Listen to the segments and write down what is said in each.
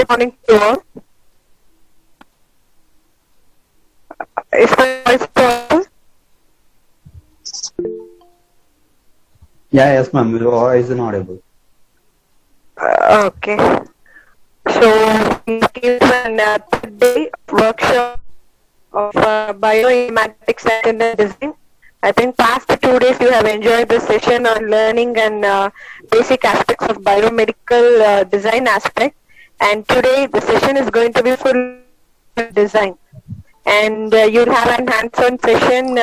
morning to all. Is my voice audible? Yeah, yes, ma'am. Your voice is inaudible. Okay. So, we came to an third day workshop of bioinformatics and design. I think past 2 days you have enjoyed the session on learning and basic aspects of biomedical design aspect. And today the session is going to be full design. And you'll have an hands-on session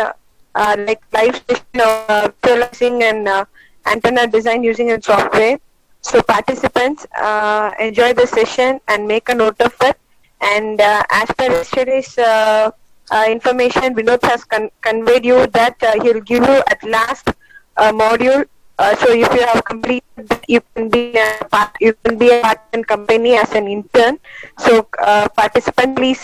like live session of visualizing and antenna design using a software. So participants enjoy the session and make a note of it. And as per yesterday's information, Vinod has conveyed you that he'll give you at last a module. So if you have completed that, you can be a part and company as an intern. So participant, please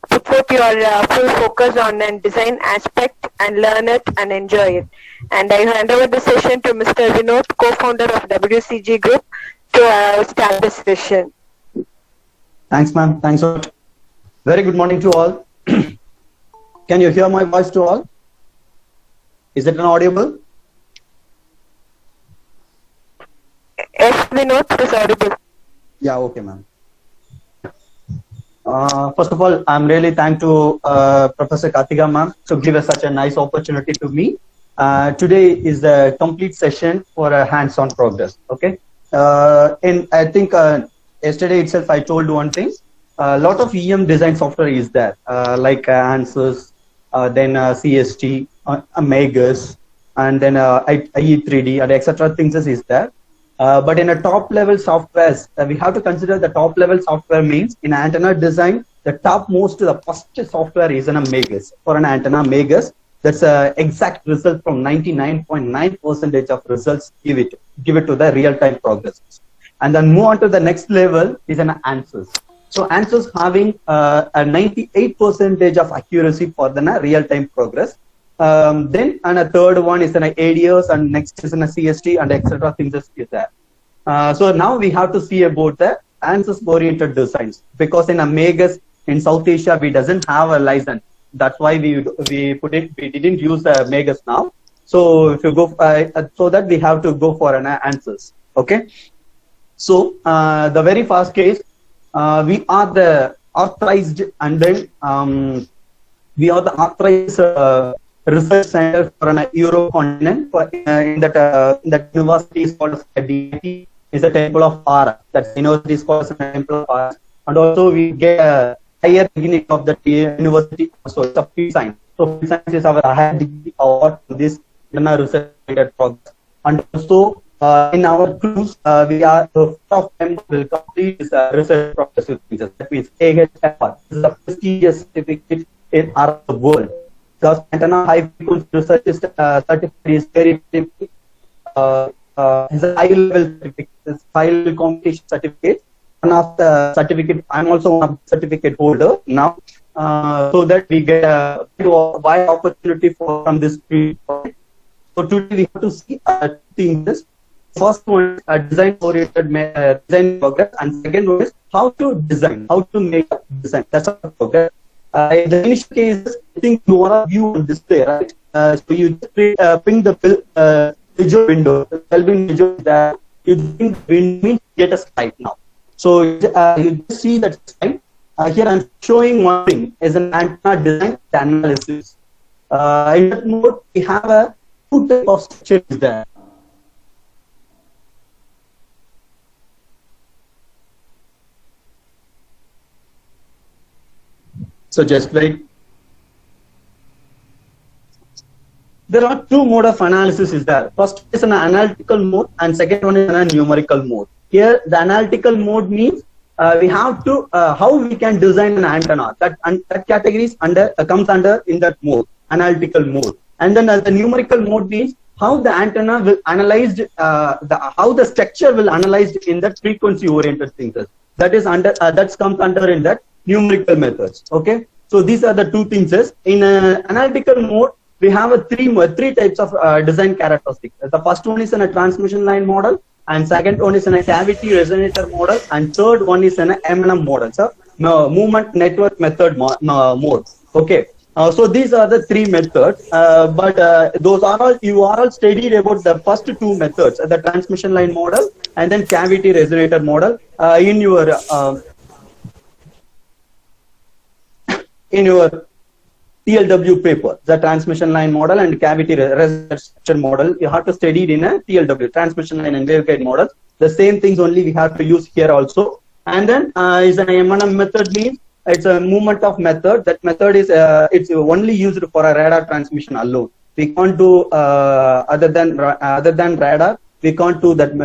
put forth your full focus on and design aspect and learn it and enjoy it. And I hand over the session to Mr. Vinod, co-founder of WCG Group, to start the session. Thanks, ma'am. Thanks a lot. Very good morning to all. Can you hear my voice to all? Is it audible? Yes, Vinod, it is audible. Yeah, okay, ma'am. First of all, I'm really thankful to Professor Karthika ma'am to give us such a nice opportunity to me. Today is the complete session for a hands-on progress. Okay, and I think yesterday itself I told one thing. A lot of EM design software is there, like Ansys, then CST, Magus, and then IE3D, and etc. things is there. But in a top level softwares, we have to consider the top level software means in antenna design, the first software is in a Magus. For an antenna Magus, that's an exact result from 99.9% of results give it to the real-time progress. And then move on to the next level is an Ansys. So Ansys having a 98% of accuracy for the real-time progress. Then and a third one is an ADOS, and next is an CST, and etc. things is there. So now we have to see about the Ansys oriented designs, because in a Magus in South Asia we doesn't have a license. That's why we didn't use the Magus now. So if you go so that we have to go for an Ansys. Okay. So the very first case, we are the authorized, and then we are the authorized research center for an Euro continent. In that university is called DIT, is a Temple of Art. That university is called a Temple of Art. And also we get a higher degree of the university. So it's a field science. So field science is our higher degree award for this research progress. And also in our cruise, we are the first member will complete this research progress with visas. That means AHFR. This is a prestigious certificate in our world. Because antenna high frequency research certificate is very is a high level certificate, it's high level competition certificate. One of the certificate, I'm also one of the certificate holder now, so that we get a wide opportunity from this field. So today we have to see two things. First one is design oriented design progress, and second one is how to design, how to make a design. That's a progress. The initial case, I think you want to view on display, right? So you ping the visual window, visual that you think means get a slide now. So you just see that slide. Here I'm showing one thing is an antenna design analysis. In that mode, we have a two type of structures there. So just like there are two modes of analysis is there. First is an analytical mode, and second one is a numerical mode. Here the analytical mode means we have to how we can design an antenna. That category is comes under in that mode, analytical mode. And then the numerical mode means how the antenna will analyzed how the structure will analyzed in that frequency oriented things. That is under that comes under in that numerical methods. Okay, so these are the two things. In analytical mode, we have three types of design characteristics. The first one is in a transmission line model, and second one is in a cavity resonator model, and third one is in a M&M model. So movement network method mode. Okay. So these are the three methods, but those are all, you are all studied about the first two methods, the transmission line model and then cavity resonator model in your TLW paper, the transmission line model and cavity resonator structure model. You have to study it in a TLW, transmission line and waveguide model. The same things only we have to use here also. And then is an M&M method, means it's a movement of method. That method is it's only used for a radar transmission alone. We can't do other than radar. We can't do that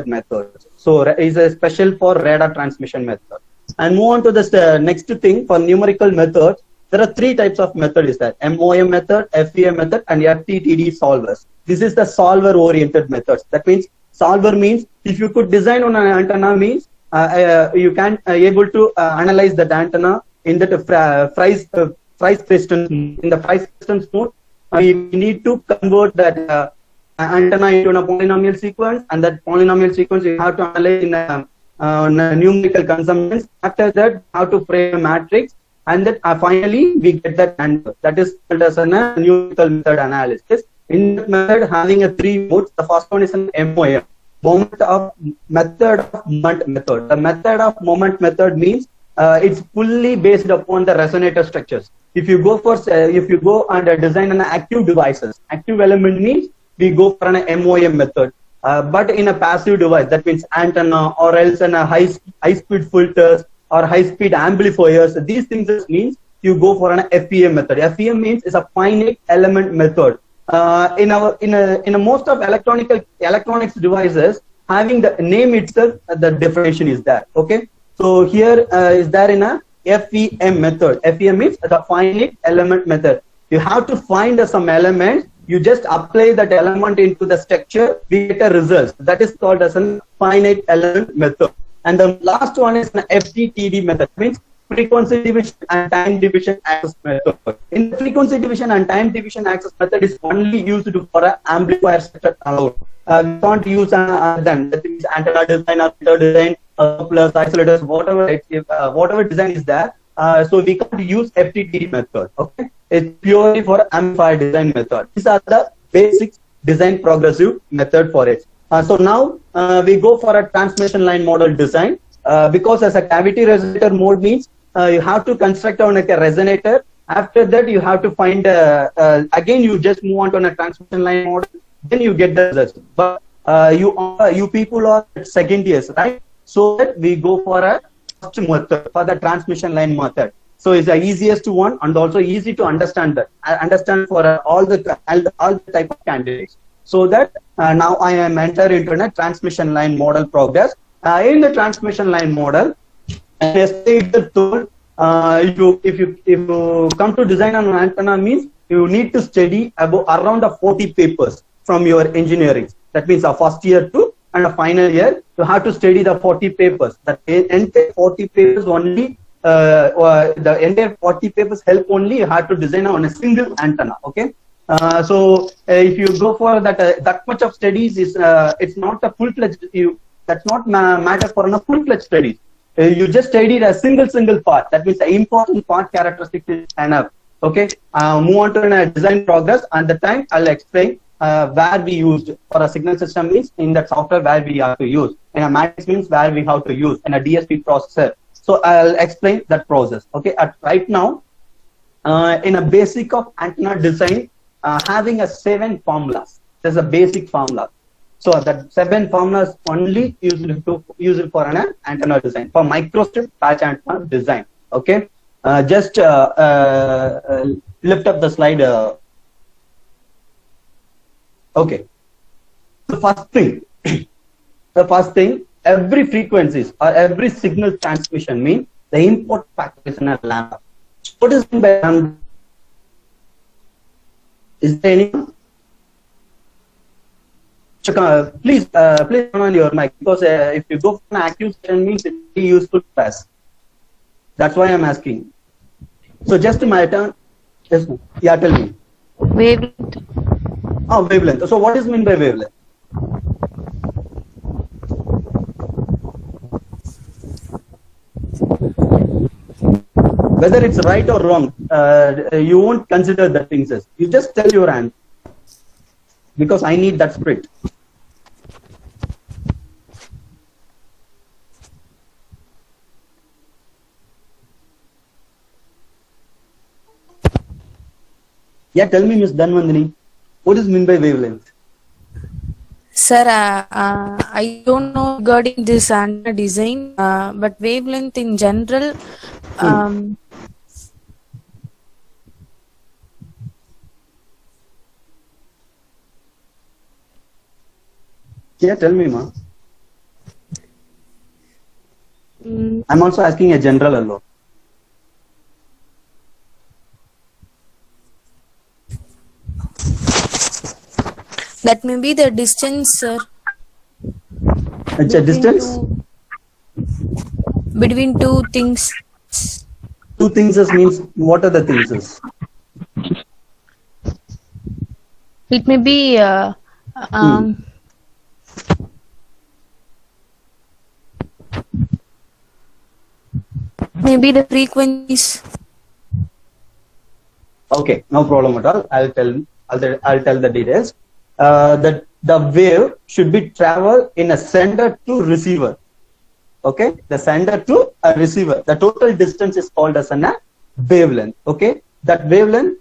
method. So it's a special for radar transmission method. And move on to this next thing for numerical methods. There are three types of method is that MOM method, FEM method, and FTTD solvers. This is the solver oriented methods. That means solver means if you could design on an antenna means you can able to analyze that antenna in that Fries distance. In the Fries distance mode, you need to convert that antenna into a polynomial sequence, and that polynomial sequence you have to analyze in a numerical consumptions. After that, how to frame a matrix, and then finally we get that answer. That is called as a numerical method analysis. In that method, having a three modes. The first one is an MOM. Moment of method of moment method. The method of moment method means it's fully based upon the resonator structures. If you go and design an active devices, active element means we go for an MOM method. But in a passive device, that means antenna or else in a high speed filters or high speed amplifiers. These things means you go for an FEM method. FEM means it's a finite element method. In most of electronics devices, having the name itself, the definition is there. Okay, so here is there in a FEM method. FEM means the finite element method. You have to find some element. You just apply that element into the structure, we get a result. That is called as a finite element method. And the last one is an FTTD method, means frequency division and time division access method. In the frequency division and time division access method is only used for an amplifier structure alone. We can't use then that is antenna design or filter design, plus isolators, whatever design is there. So we can't use FTTD method. Okay, it's purely for amplifier design method. These are the basic design progressive method for it. So now we go for a transmission line model design. Because as a cavity resonator mode means you have to construct on like a resonator. After that, you have to find again you just move on to a transmission line model. Then you get the results. But you people are second years, right? So that we go for a first method, for the transmission line method. So it's the easiest one and also easy to understand that. Understand for all the type of candidates. So that now I am entering into a transmission line model progress. In the transmission line model, as I told, if you come to design an antenna means you need to study about around 40 papers from your engineering. That means a first year to and a final year, you have to study the 40 papers. That entire 40 papers only, the entire 40 papers help only you have to design on a single antenna. Okay. So if you go for that much of studies is it's not a full-fledged. That's not matter for a full-fledged studies. You just studied a single part. That means the important part characteristics is enough. Okay. Move on to a design progress. And the time I'll explain where we used for a signal system means in that software where we have to use. In a matrix means where we have to use in a DSP processor. So I'll explain that process. Okay. Right now, in a basic of antenna design, having a 7 formulas. There's a basic formula. So that 7 formulas only used for an antenna design, for microstrip patch antenna design. Okay, just lift up the slide. Okay, the first thing, every frequencies or every signal transmission means the input factor is in a lambda. What is meant by lambda? Is there anyone? Please turn on your mic, because if you go for an active session means it's very useful to us. That's why I'm asking. So just my turn. Yes, yeah, tell me. Wavelength. Oh, wavelength. So what is meant by wavelength? Whether it's right or wrong, you won't consider the things as. You just tell your answer. Because I need that spirit. Yeah, tell me, Ms. Dhanwandini, what is meant by wavelength? Sir, I don't know regarding this antenna design, but wavelength in general, Yeah, tell me, ma. I'm also asking a general alone. that may be the distance, sir. It's a distance? Between two things. Two things means, what are the things? It may be maybe the frequencies. Okay, no problem at all. I'll tell the details. That the wave should be travel in a sender to receiver. Okay, the sender to a receiver. The total distance is called as a wavelength. Okay, that wavelength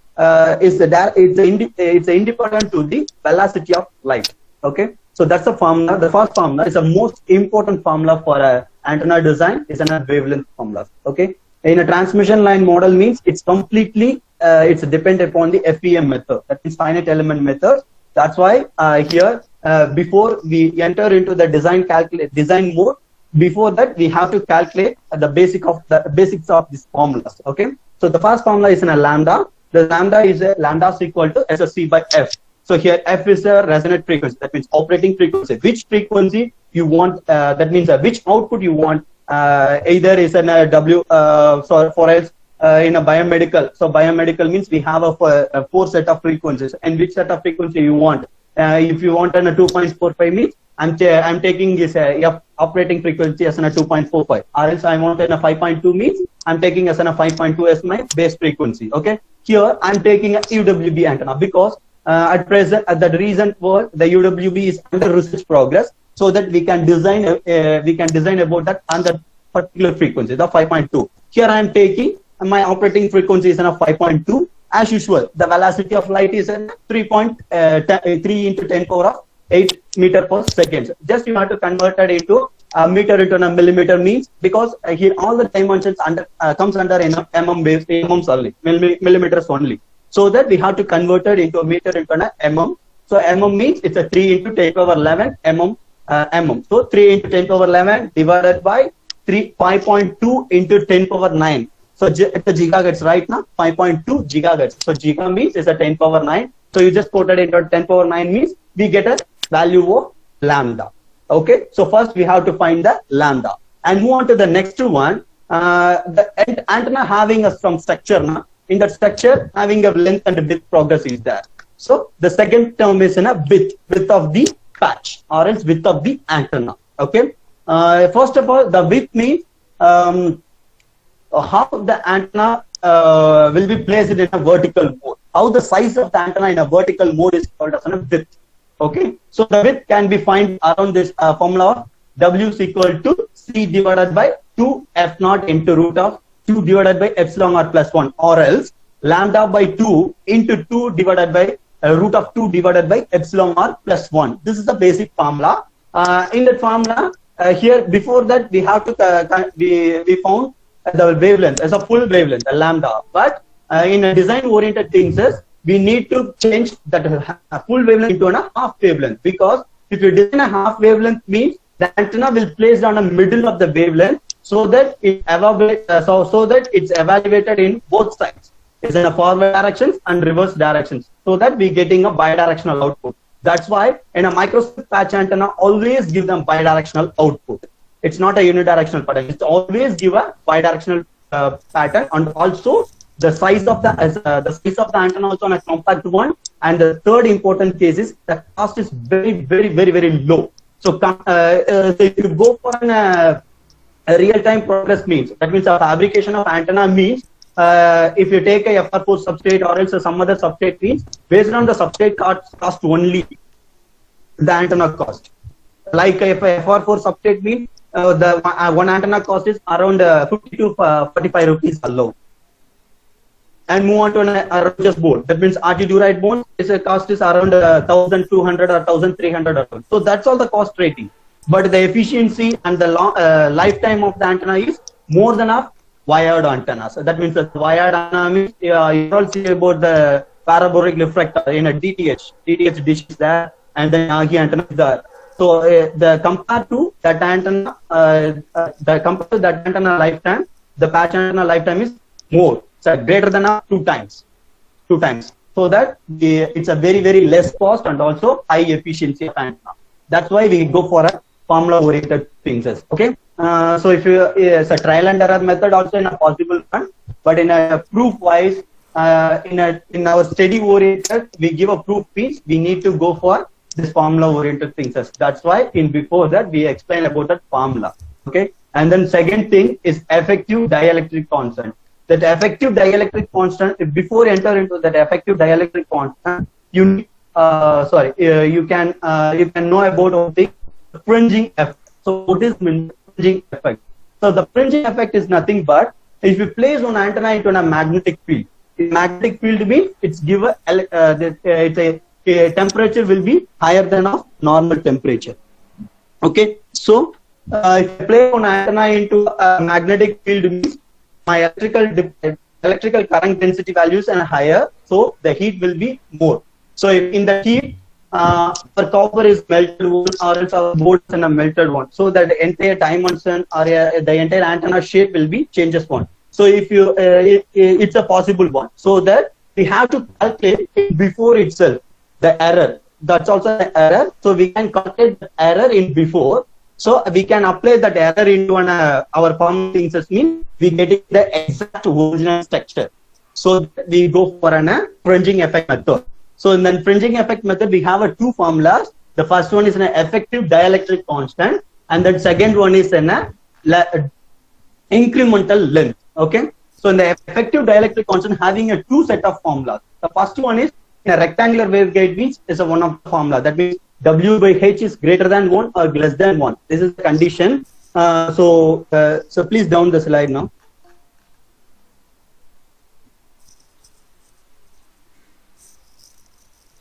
it's independent to the velocity of light. Okay, so that's the formula. The first formula is the most important formula for a antenna design. Is a wavelength formula. Okay, in a transmission line model means it's completely it's dependent upon the FEM method. That is finite element method. That's why here before we enter into the design mode, before that we have to calculate the basics of this formulas. Okay, so the first formula is in a lambda. The lambda is equal to SSC by F. So here F is a resonant frequency. That means operating frequency. Which frequency you want? That means which output you want. Either is in a W. For else. In a biomedical, so biomedical means we have a 4 set of frequencies, and which set of frequency you want. If you want a 2.45 means I'm taking this operating frequency as a 2.45, or else I want a 5.2 means I'm taking as a 5.2 as my base frequency. Okay, here I'm taking a UWB antenna because at present the reason for the UWB is under research progress, so that we can design about that under particular frequency, the 5.2. Here I am taking my operating frequency is 5.2. As usual, the velocity of light is 3 into 10 power of 8 meter per second. Just you have to convert it into a meter into a millimeter means, because here all the dimensions comes under mm's only, millimeters only. So that we have to convert it into a meter into an mm. So mm means it's a 3 into 10 power 11 mm. So 3 into 10 power 11 divided by 5.2 into 10 power 9. So the gigahertz right now, 5.2 gigahertz. So giga means it's a 10 power 9. So you just put it into 10 power 9 means we get a value of lambda. Okay, so first we have to find the lambda and move on to the next one. The antenna having some structure. In that structure, having a length and a width progress is there. So the second term is in a width of the patch, or else width of the antenna. Okay, first of all, the width means how the antenna will be placed in a vertical mode. How the size of the antenna in a vertical mode is called as a width. Okay, so the width can be found around this formula of W is equal to C divided by 2 F naught into root of 2 divided by epsilon r plus 1, or else lambda by 2 into 2 divided by root of 2 divided by epsilon r plus 1. This is the basic formula. In that formula, here before that we have to we found the wavelength as a full wavelength, the lambda. But in a design oriented things is we need to change that full wavelength into a half wavelength, because if you design a half wavelength means the antenna will place on the middle of the wavelength, so that it's evaluated in both sides. It's in a forward directions and reverse directions, so that we getting a bidirectional output. That's why in a microscope patch antenna always give them bidirectional output. It's not a unidirectional pattern. It's always give a bidirectional pattern, and also the size of the antenna also on a compact one. And the third important case is the cost is very low. So if you go for a real-time progress means, that means a fabrication of antenna means if you take a FR4 substrate or else some other substrate means based on the substrate cost only the antenna cost. Like if a FR4 substrate means the one antenna cost is around 50 to 45 rupees alone. And move on to a Rogers board. That means RT Durite board is a cost is around 1,200 or 1,300. So that's all the cost rating. But the efficiency and the lifetime of the antenna is more than a wired antenna. So that means that wired antenna means you all see about the parabolic reflector in a DTH dish is there, and then Yagi antenna is there. So the compared to that antenna, lifetime, the patch antenna lifetime is more. So greater than two times, so that it's a very less cost and also high efficiency of antenna. That's why we go for a formula oriented things. Okay, so if you it's a trial and error method also in a possible one, but in a proof wise, in our study oriented, we give a proof piece. We need to go for this formula oriented things. That's why in before that we explain about that formula. Okay, and then second thing is effective dielectric constant. That effective dielectric constant, before enter into that effective dielectric constant, you can know about the fringing effect. So what is fringing effect? So the fringing effect is nothing but if you place one antenna into a magnetic field. Magnetic field means it's give a temperature will be higher than of normal temperature. Okay, so if you place one antenna into a magnetic field means my electrical current density values are higher, so the heat will be more. So if in the heat, our copper is melted one, or else our board is in a melted one. So that the entire dimension or the entire antenna shape will be changes one. So if you, it's a possible one. So that we have to calculate it before itself the error. That's also an error. So we can calculate the error in before. So we can apply that error into our formula things means we get the exact original structure. So we go for a fringing effect method. So in the fringing effect method, we have two formulas. The first one is an effective dielectric constant, and the second one is an incremental length. Okay. So in the effective dielectric constant having a two set of formulas. The first one is in a rectangular waveguide means is a one of the formula. That means W by H is greater than 1 or less than 1. This is the condition. So please down the slide now.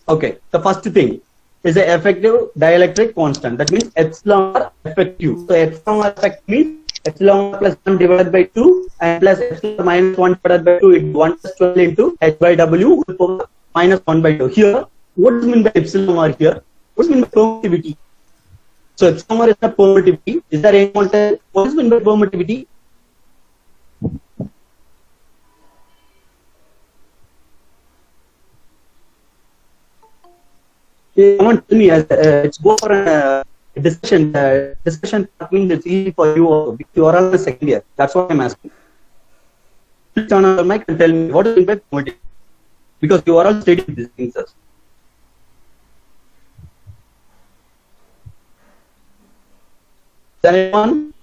Okay, the first thing is the effective dielectric constant. That means epsilon r effective. So epsilon r effective means epsilon plus 1 divided by 2 and plus epsilon minus 1 divided by 2 is 1 plus 12 into H by W minus 1 by 2. Here, what does mean by epsilon r here? What does mean by permittivity? So epsilon r is the permittivity. Is there any what does mean by permittivity? Someone tell me. It's go for a discussion. Discussion means it's easy for you. You are all the second year. That's what I'm asking. Please turn on the mic and tell me what is mean by permittivity, because you are all studying these things. Is there anyone?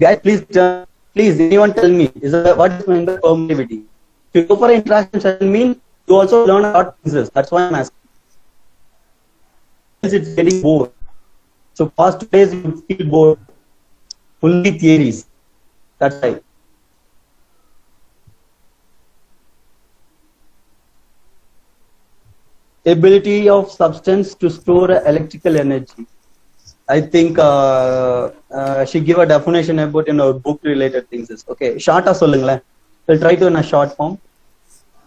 Guys, please, anyone tell me, what is meant by permittivity? If you go for interaction session, mean you also learn a lot of things. That's why I'm asking. It's getting bored. So past 2 days you feel bored. Only theories. That's right. Ability of substance to store electrical energy. I think she give a definition about book related things. Okay, short solunga. We'll try to in a short form.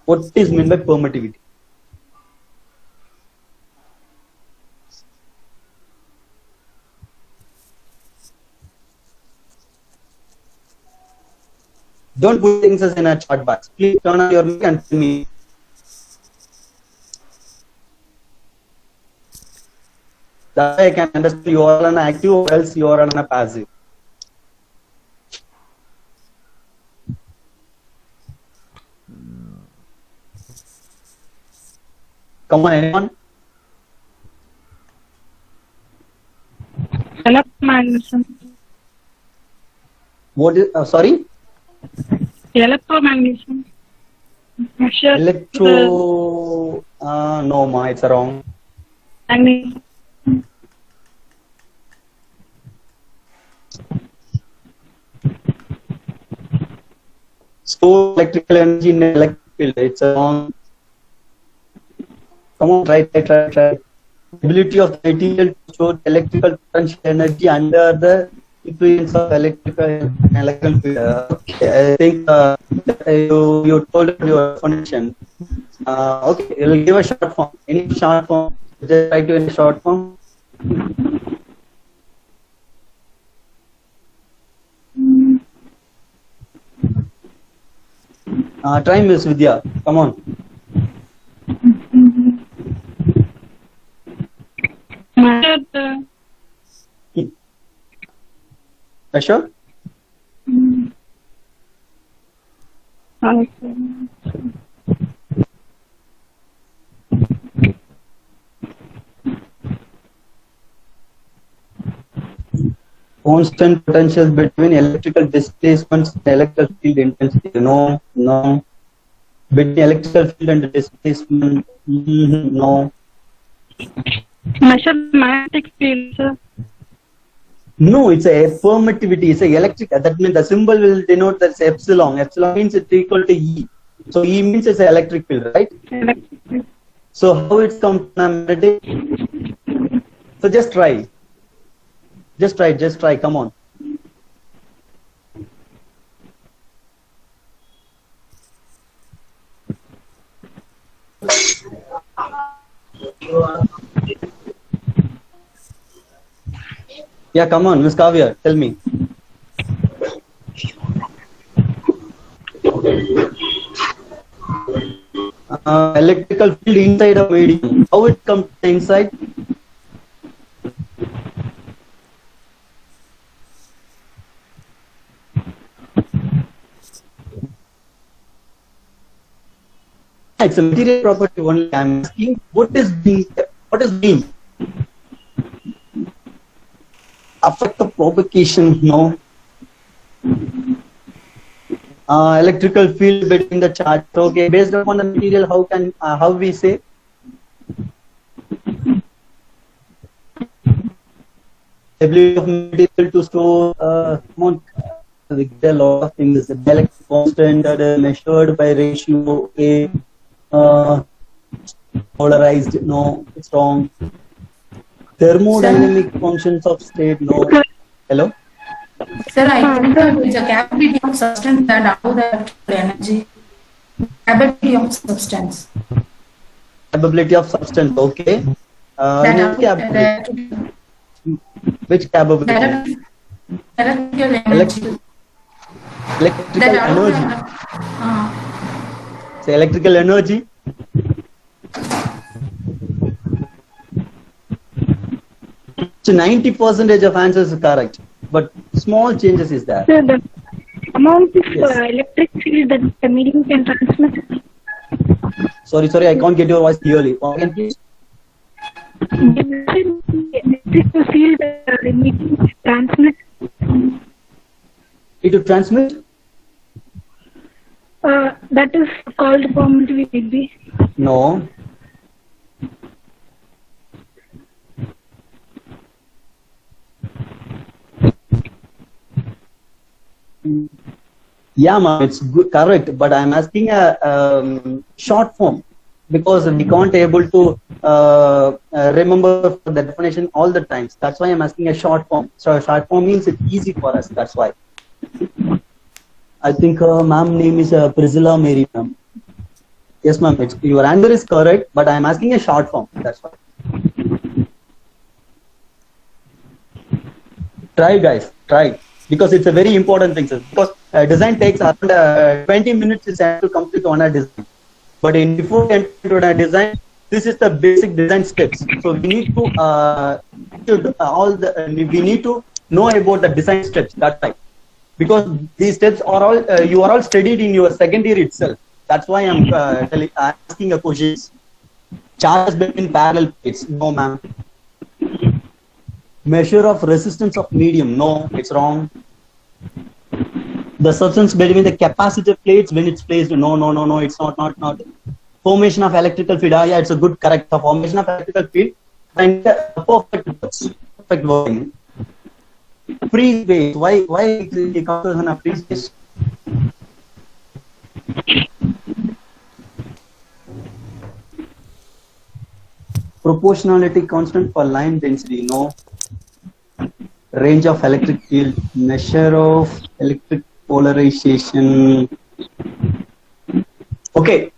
What is meant by permittivity? Don't put things as in a chat box. Please turn on your mic and tell me. That way I can understand you are an active or else you are an a passive. Come on, anyone? Electromagnetism. What is, sorry? Electromagnetism. Measure Electro, no ma, it's wrong. magnetism. Store electrical energy in electric field, it's wrong. Come on, try. Ability of the material to store electrical potential energy under the influence of electrical field. Okay, I think you told your definition. Okay, you'll give a short form. Any short form? Just try to in short form. Try Miss Vidya. Come on. Measure the Sure. Constant potential between electrical displacements and electrical field intensity. No. Between electrical field and displacement. No. measure the magnetic field, sir. No, it's a permittivity. It's a electric. That means the symbol will denote that's epsilon. Epsilon means it's equal to E. So E means it's an electric field, right? Electric field. So how it's come to magnetic? So just try. Just try. Come on. Yeah, come on, Miss Kavya, tell me. Electrical field inside a medium. How it comes inside? It's a material property only. I'm asking what is beam? Affect the propagation, no. Electrical field between the charge. Okay, based upon the material, how we say? Ability of material to store. There are a lot of things. The electric constant measured by ratio A. Polarized, no, it's wrong. Thermodynamic functions of state, no. Hello? Sir, I think it's a capability of substance that allow the energy. Capability of substance. Capability of substance, okay. Which capability? Electrical energy. Electrical energy. So electrical energy. So 90% of answers are correct, but small changes is there. So the amount of Yes. electric field that the medium can transmit. Sorry, I can't get your voice clearly. Again, please. Electric field the medium can transmit. It to transmit? That is called permittivity, maybe. No. Yeah, ma'am, it's good, correct. But I'm asking a short form because we can't able to remember the definition all the times. That's why I'm asking a short form. So short form means it's easy for us. That's why. I think ma'am name is Priscilla Mary, ma'am. Yes, ma'am. Your answer is correct, but I'm asking a short form. That's why. Try, guys. Try. because it's a very important thing, sir. Because design takes around 20 minutes to complete on a design. But before entering into a design, this is the basic design steps. So we need to we need to know about the design steps. That's right. Because these steps are all you are all studied in your second year itself. That's why I'm asking a question. Charges between parallel plates. No, ma'am. Measure of resistance of medium. No, it's wrong. The substance between the capacitor plates when it's placed. No, it's not. Formation of electrical field. Yeah, it's a good correct. The formation of electrical field and perfect wording. Free space. Why it comes as a free space? Proportionality constant for line density. No. Range of electric field. Measure of electric polarization. Okay.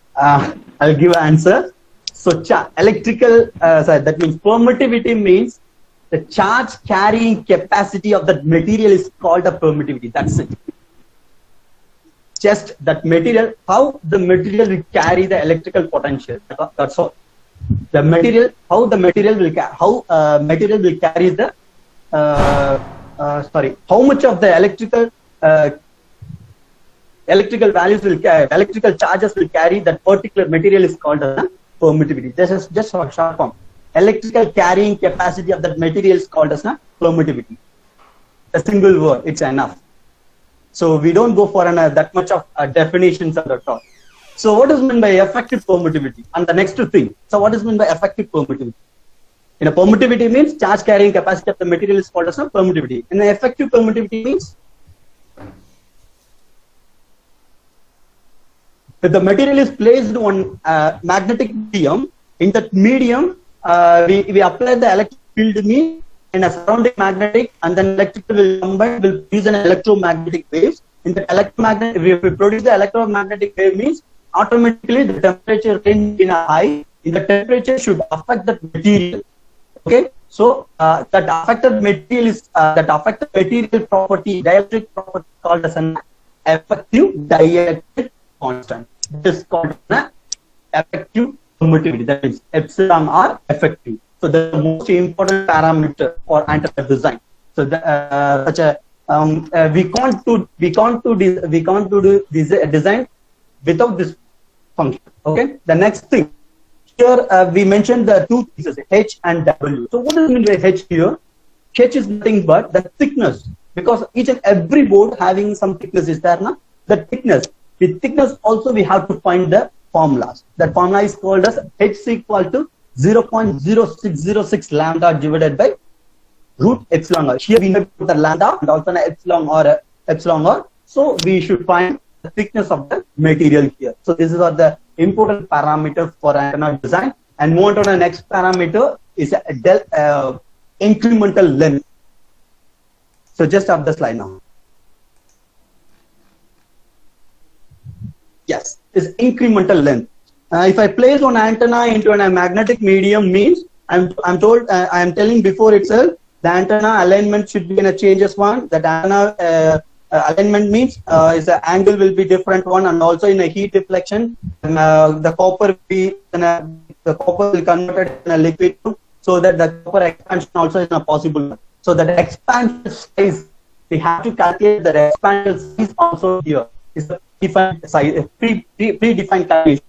I'll give an answer. So electrical, that means permittivity means the charge carrying capacity of that material is called a permittivity. That's it. Just that material, how the material will carry the electrical potential. That's all. The material, how the material will material will carry the how much of the electrical values will electrical charges will carry that particular material is called a permittivity. This is just for short form. Electrical carrying capacity of that material is called as a permittivity. A single word, it's enough. So we don't go for that much of definitions at all. So what is meant by effective permittivity? And the next thing. So what is meant by effective permittivity? In a permittivity means charge carrying capacity of the material is called as a permittivity. In the effective permittivity means if the material is placed on magnetic medium, in that medium we apply the electric field mean in a surrounding magnetic, and then electrical will combine, will produce an electromagnetic waves. In the electromagnetic, if we produce the electromagnetic wave means automatically the temperature range in a high, in the temperature should affect that material. Okay, so that affected material is that affected material property, dielectric property called as an effective dielectric constant. This is called an effective permittivity. That is epsilon R effective. So the most important parameter for antenna design. So such a we can't do this design without this function. Okay. The next thing here we mentioned the two pieces H and W. So what does it mean by H here? H is nothing but the thickness, because each and every board having some thickness is there now. The thickness. The thickness also we have to find the formulas. That formula is called as H is equal to 0.0606 lambda divided by root epsilon r. Here we know the lambda and also an epsilon r. So we should find the thickness of the material here. So this is the important parameter for antenna design. And move on to the next parameter is incremental length. So just up the slide now. Yes, is incremental length. If I place one antenna into a magnetic medium means I'm telling before itself the antenna alignment should be in a changes one. That antenna alignment means is the angle will be different one, and also in a heat deflection the copper will convert it in a liquid so that the copper expansion also is not possible. So that expansion size we have to calculate that expansion size also here is a defined size, predefined calculation.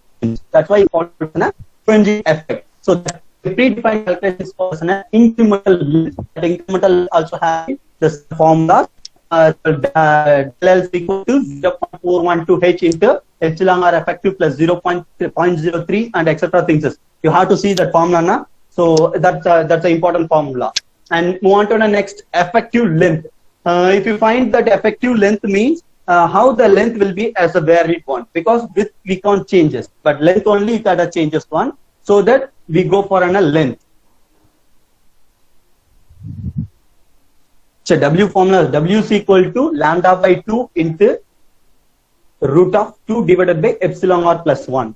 That's why it's called a fringing effect. So the predefined calculation is called an incremental length. That incremental also has the formula del is equal to 0.412 H into epsilon r effective plus 0.03 and etc. things. You have to see that formula now. So that's an important formula. And move on to the next, effective length. If you find that effective length means how the length will be as a varied one, because width we can't change it, but length only it had a changes one, so that we go for a length. So W formula, W is equal to lambda by 2 into root of 2 divided by epsilon r plus 1.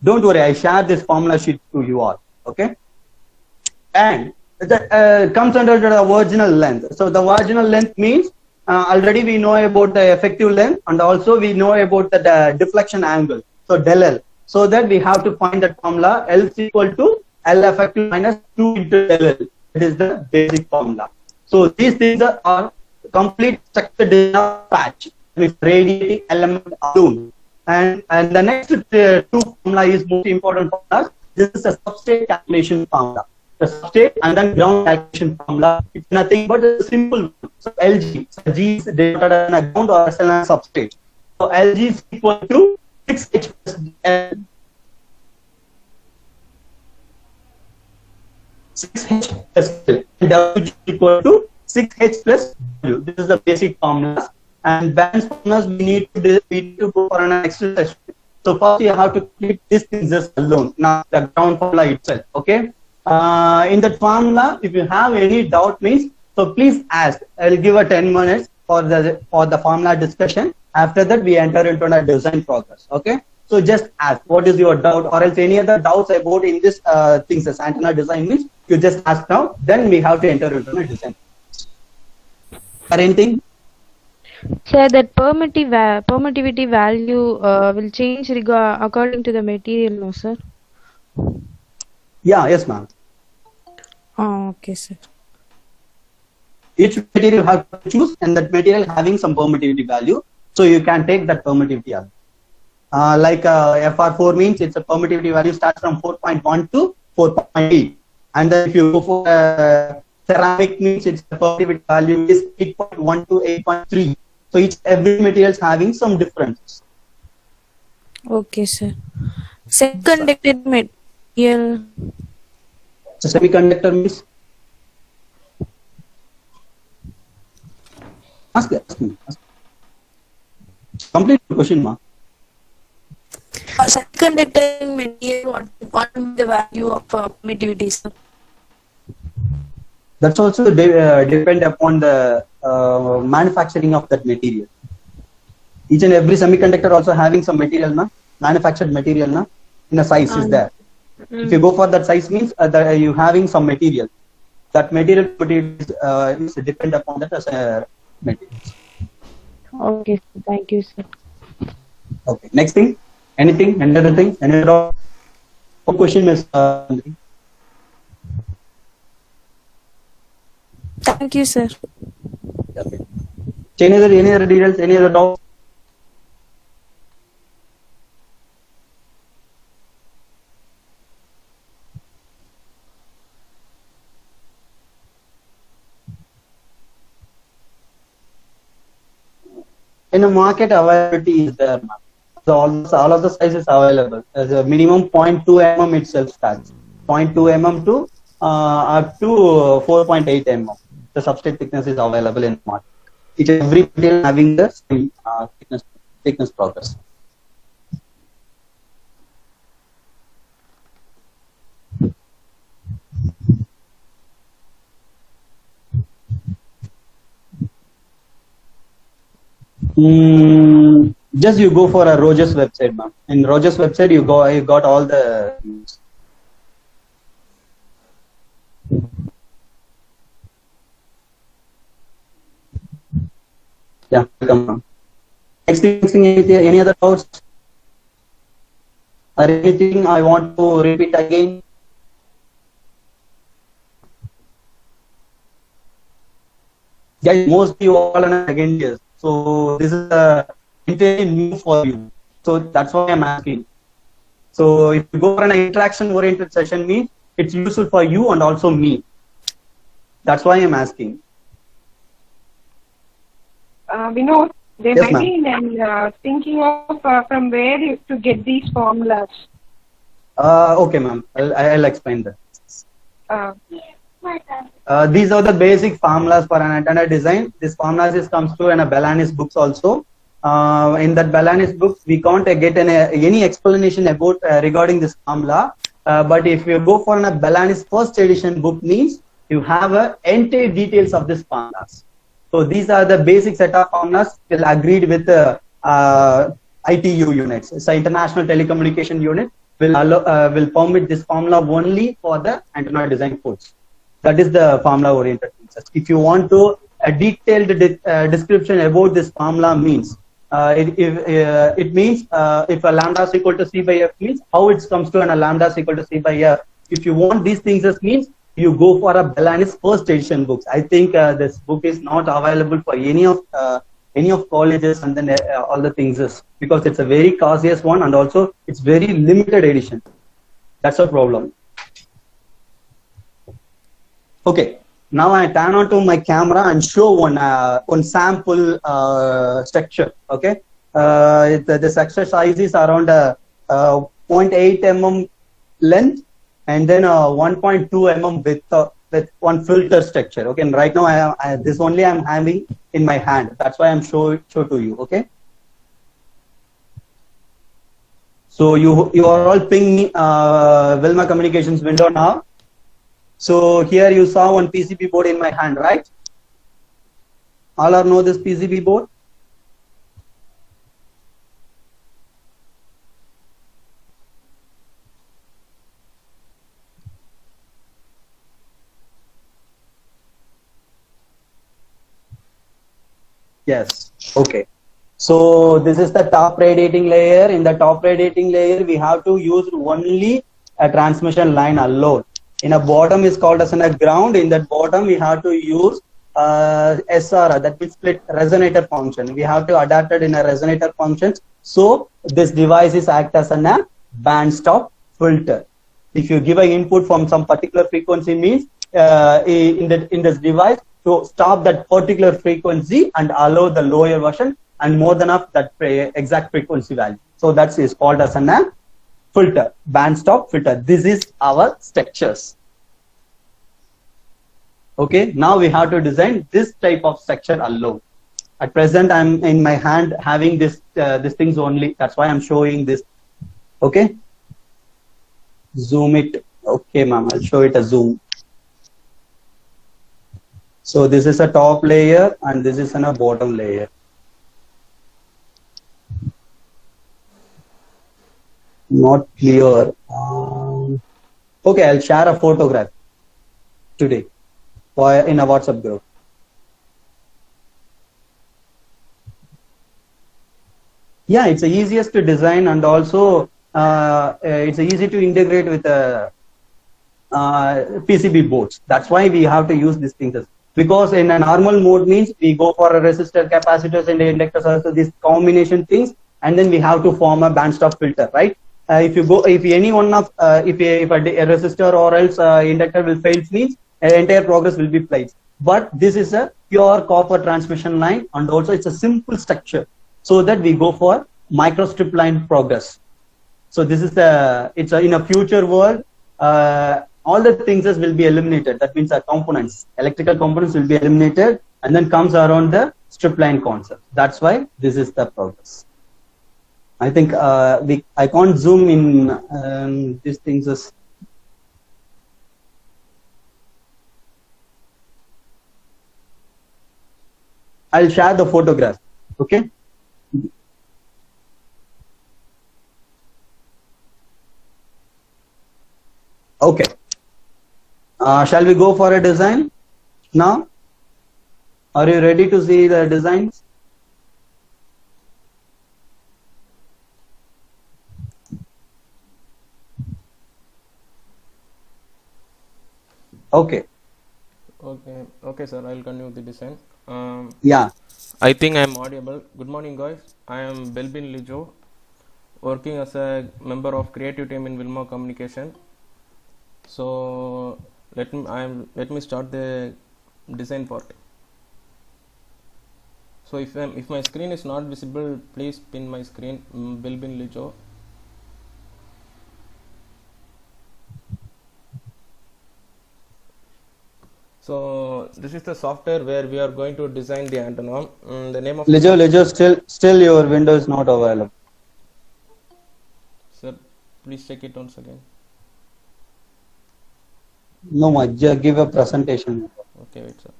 Don't worry, I share this formula sheet to you all. Okay. And that comes under the virginal length. So the virginal length means already we know about the effective length, and also we know about the deflection angle. So del L. So that we have to find that formula. L is equal to L effective minus 2 into del L. That is the basic formula. So these things are complete structure design of patch with radiating element alone. And the next two formula is most important for us. This is a substrate calculation formula. The substrate and then ground calculation formula. It's nothing but a simple one. So Lg. So G is denoted as a ground or as a substrate. So Lg is equal to 6H plus L. 6H plus L. W is equal to 6H plus W. This is the basic formula. And balance formulas we need to go for an extra session. So first you have to complete these things just alone, not the ground formula itself. Okay. In that formula, if you have any doubt, means so please ask. I will give a 10 minutes for the formula discussion. After that, we enter into a design progress. Okay. So just ask what is your doubt, or else any other doubts about in this things as antenna design means you just ask now. Then we have to enter into a design. Or anything? Sir, that permittivity value will change according to the material, no, sir? Yeah, yes, ma'am. Oh, okay, sir. Each material have to choose, and that material having some permittivity value, so you can take that permittivity value. Like FR4 means it's a permittivity value starts from 4.1 to 4.8, and then if you go for ceramic means its permittivity value is 8.1 to 8.3. So every material is having some difference. Okay, sir. Semiconductor material. So semiconductor means ask me. Complete the question, ma. Semiconductor material, what is the value of permittivity, sir? That's also depend upon the manufacturing of that material. Each and every semiconductor also having some material, na? Manufactured material, na? In a size is there. If you go for that size means that you having some material. That material is depend upon that as a material. Okay, sir. Thank you, sir. Okay. Next thing. Anything? Another thing? Another question is. Thank you, sir. Okay. Any other details? Any other doubts? In a market, availability is there. So all of the sizes available. As a minimum 0.2 mm itself starts. 0.2 mm to up to 4.8 mm. The substrate thickness is available in the market. Each and every material having the same thickness progress. Just you go for a Rogers website, ma'am. In Rogers website, you got all the. Yeah, welcome, ma'am. Next thing, any other doubts? Or anything I want to repeat again? Guys, mostly you all are second years. So this is entirely new for you. So that's why I'm asking. So if you go for an interaction-oriented session, means it's useful for you and also me. That's why I'm asking. Vinod, they Yes, might be thinking of from where to get these formulas. Okay, ma'am. I'll explain that. These are the basic formulas for an antenna design. This formulas comes to in a Balanis books also. In that Balanis books, we can't get any explanation about regarding this formula. But if you go for a Balanis first edition book, means you have entire details of this formulas. So these are the basic set of formulas will agreed with the ITU units. It's an international telecommunication unit will permit this formula only for the antenna design codes. That is the formula oriented thesis. If you want to a detailed description about this formula means, it means if a lambda is equal to c by f means how it comes to an a lambda is equal to c by f. If you want these things as means you go for a Bellani's first edition books. I think this book is not available for any of colleges and then all the things is because it's a very costliest one and also it's very limited edition. That's a problem. Okay, now I turn on to my camera and show one sample structure. Okay, the structure size is around 0.8 mm length and then 1.2 mm width with one filter structure. Okay, and right now this only I'm having in my hand. That's why I'm show to you. Okay, so you are all ping Wilma Communications window now. So here you saw one PCB board in my hand, right? All are know this PCB board? Yes. Okay. So this is the top radiating layer. In the top radiating layer, we have to use only a transmission line alone. In a bottom is called as a ground. In that bottom, we have to use SR, that means split resonator function. We have to adapt it in a resonator function. So this device is act as a band stop filter. If you give an input from some particular frequency means in this device to stop that particular frequency and allow the lower version and more than of that exact frequency value. So that is called as a filter, band stop filter. This is our structures. Okay, now we have to design this type of structure alone. At present, I'm in my hand having this things only. That's why I'm showing this. Okay, zoom it. Okay, ma'am, I'll show it a zoom. So this is a top layer and this is a bottom layer. Not clear. Okay, I'll share a photograph today in a WhatsApp group. Yeah, it's the easiest to design and also it's easy to integrate with PCB boards. That's why we have to use these things. Because in a normal mode means we go for a resistor, capacitors and inductors, also these combination things, and then we have to form a band stop filter, right? If any one of if a resistor or else inductor will fail means entire progress will be placed. But this is a pure copper transmission line and also it's a simple structure so that we go for microstrip line progress. So this is in a future world all the things will be eliminated. That means the components, electrical components will be eliminated and then comes around the strip line concept. That's why this is the progress. I think I can't zoom in these things as I'll share the photograph. Okay. Okay. Shall we go for a design now? Are you ready to see the designs? Okay. Okay, sir. I'll continue the design. Yeah. I think I'm audible. Good morning, guys. I am Belbin Lijo, working as a member of creative team in Wilma Communication. So let me start the design part. So if my screen is not visible, please pin my screen. Belbin Lijo. So this is the software where we are going to design the antenna. The name of Lijo, still your window is not available. Sir, please check it once again. No, just give a presentation. Okay, wait, sir.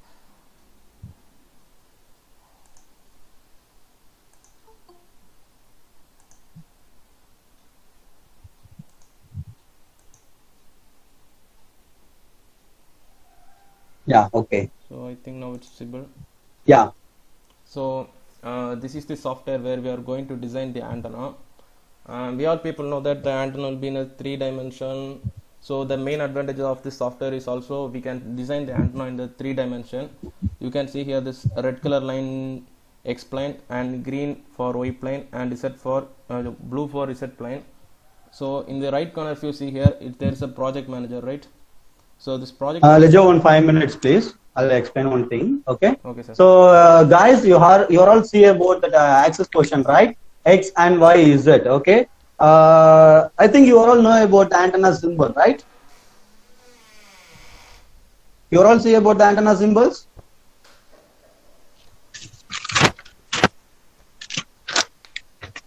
Yeah, okay. So I think now it's visible. Yeah. So this is the software where we are going to design the antenna. We all people know that the antenna will be in a 3 dimension. So the main advantage of this software is also we can design the antenna in the 3 dimension. You can see here this red color line X plane and green for Y plane and Z for blue for Z plane. So in the right corner, if you see here, there is a project manager, right? So this project Let's manager. go on 5 minutes, please. I'll explain one thing. Okay. Okay, sir. So, guys, you all see about that axis question, right? X and Y Z. Okay. I think you all know about the antenna symbol, right? You all see about the antenna symbols?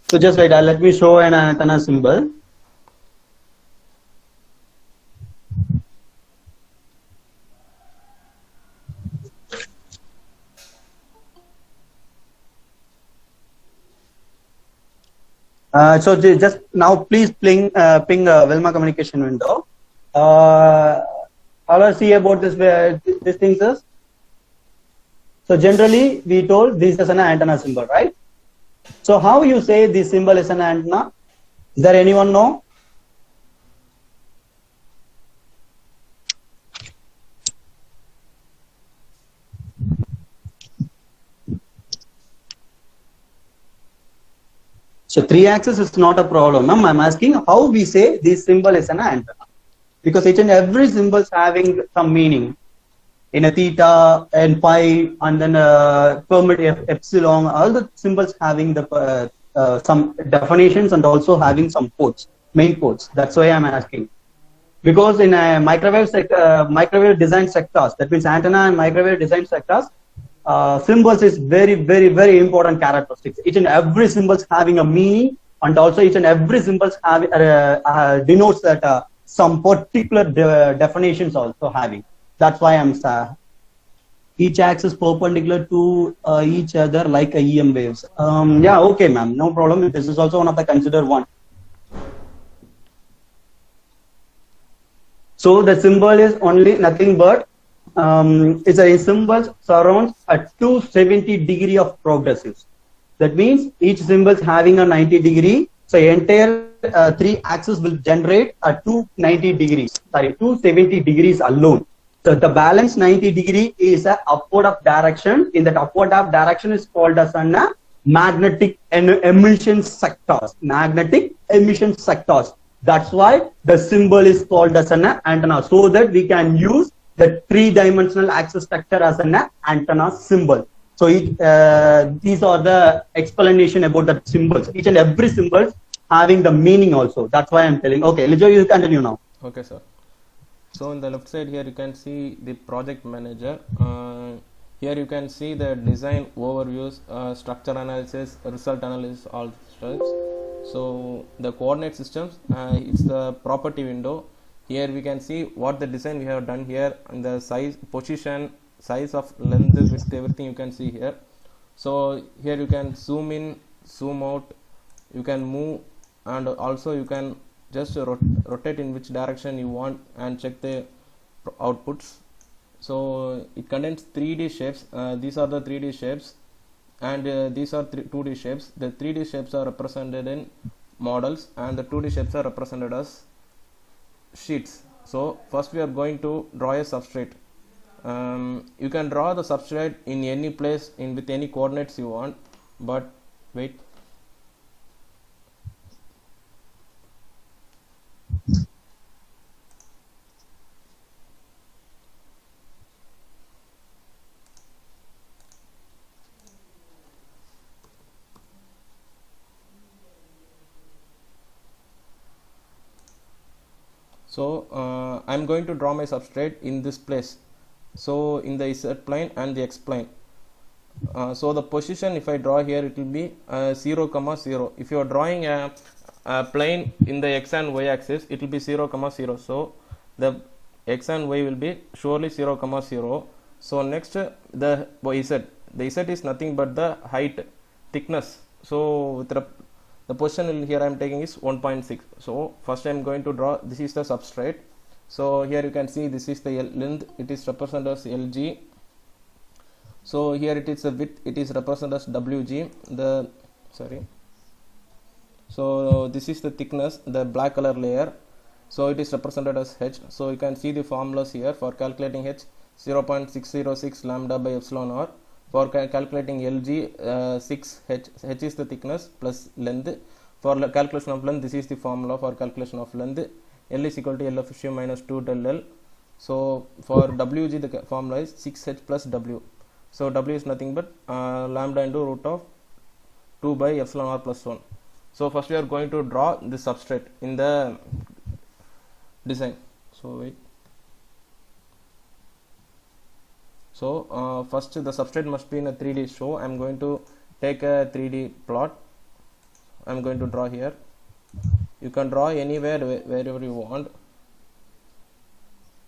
So just wait. Let me show an antenna symbol. Just now, please ping Wilma communication window. How do I see about this things is? So generally, we told this is an antenna symbol, right? So how you say this symbol is an antenna? Is there anyone know? So 3-axis is not a problem. Ma'am, I'm asking how we say this symbol is an antenna. Because each and every symbol is having some meaning. In a theta and pi and then permit epsilon, all the symbols having the some definitions and also having some codes, main codes. That's why I'm asking. Because in a microwave design sectors, that means antenna and microwave design sectors, symbols is very, very, very important characteristics. Each and every symbols having a meaning, and also each and every symbols have denotes that some particular definitions also having. That's why I'm each axis perpendicular to each other like a EM waves. Yeah, okay, ma'am, no problem. This is also one of the considered one. So the symbol is only nothing but it's a symbol surrounds a 270 degree of progressives. That means each symbol is having a 90 degree. So entire 3 axis will generate a 290 degrees. Sorry, 270 degrees alone. So the balance 90 degree is a upward of direction. In that upward of direction is called as a magnetic emission sectors. Magnetic emission sectors. That's why the symbol is called as an antenna. So that we can use the 3-dimensional axis structure as an antenna symbol. So these are the explanation about the symbols. Each and every symbol having the meaning also. That's why I'm telling. Okay, Lijo, you continue now. Okay, sir. So in the left side here you can see the project manager. Here you can see the design overviews, structure analysis, result analysis, all steps. So the coordinate systems, it's the property window. Here we can see what the design we have done here, and the size, position, size of length, width, everything you can see here. So here you can zoom in, zoom out, you can move, and also you can just rotate in which direction you want and check the outputs. So it contains 3D shapes. These are the 3D shapes, and these are 2D shapes. The 3D shapes are represented in models, and the 2D shapes are represented as sheets. So first we are going to draw a substrate. You can draw the substrate in any place with any coordinates you want, but wait. So I'm going to draw my substrate in this place, so in the Z plane and the X plane. So the position, if I draw here, it will be 0, 0. If you are drawing a plane in the X and Y axis, it will be 0, 0. So the X and Y will be surely 0, 0. So next the Z. The Z is nothing but the height, thickness. So with the position here I am taking is 1.6. So first I am going to draw, this is the substrate. So here you can see this is the length, it is represented as LG. So here it is the width, it is represented as WG. So this is the thickness, the black color layer. So it is represented as H. So you can see the formulas here for calculating H, 0.606 lambda by epsilon r. For calculating LG, 6H, H is the thickness plus length. For calculation of length, this is the formula for calculation of length. L is equal to L of issue minus 2 del L. So for WG, the formula is 6H plus W. So W is nothing but lambda into root of 2 by epsilon r plus 1. So first we are going to draw the substrate in the design. So wait. So first the substrate must be in a 3D show. I am going to take a 3D plot. I am going to draw here. You can draw anywhere wherever you want.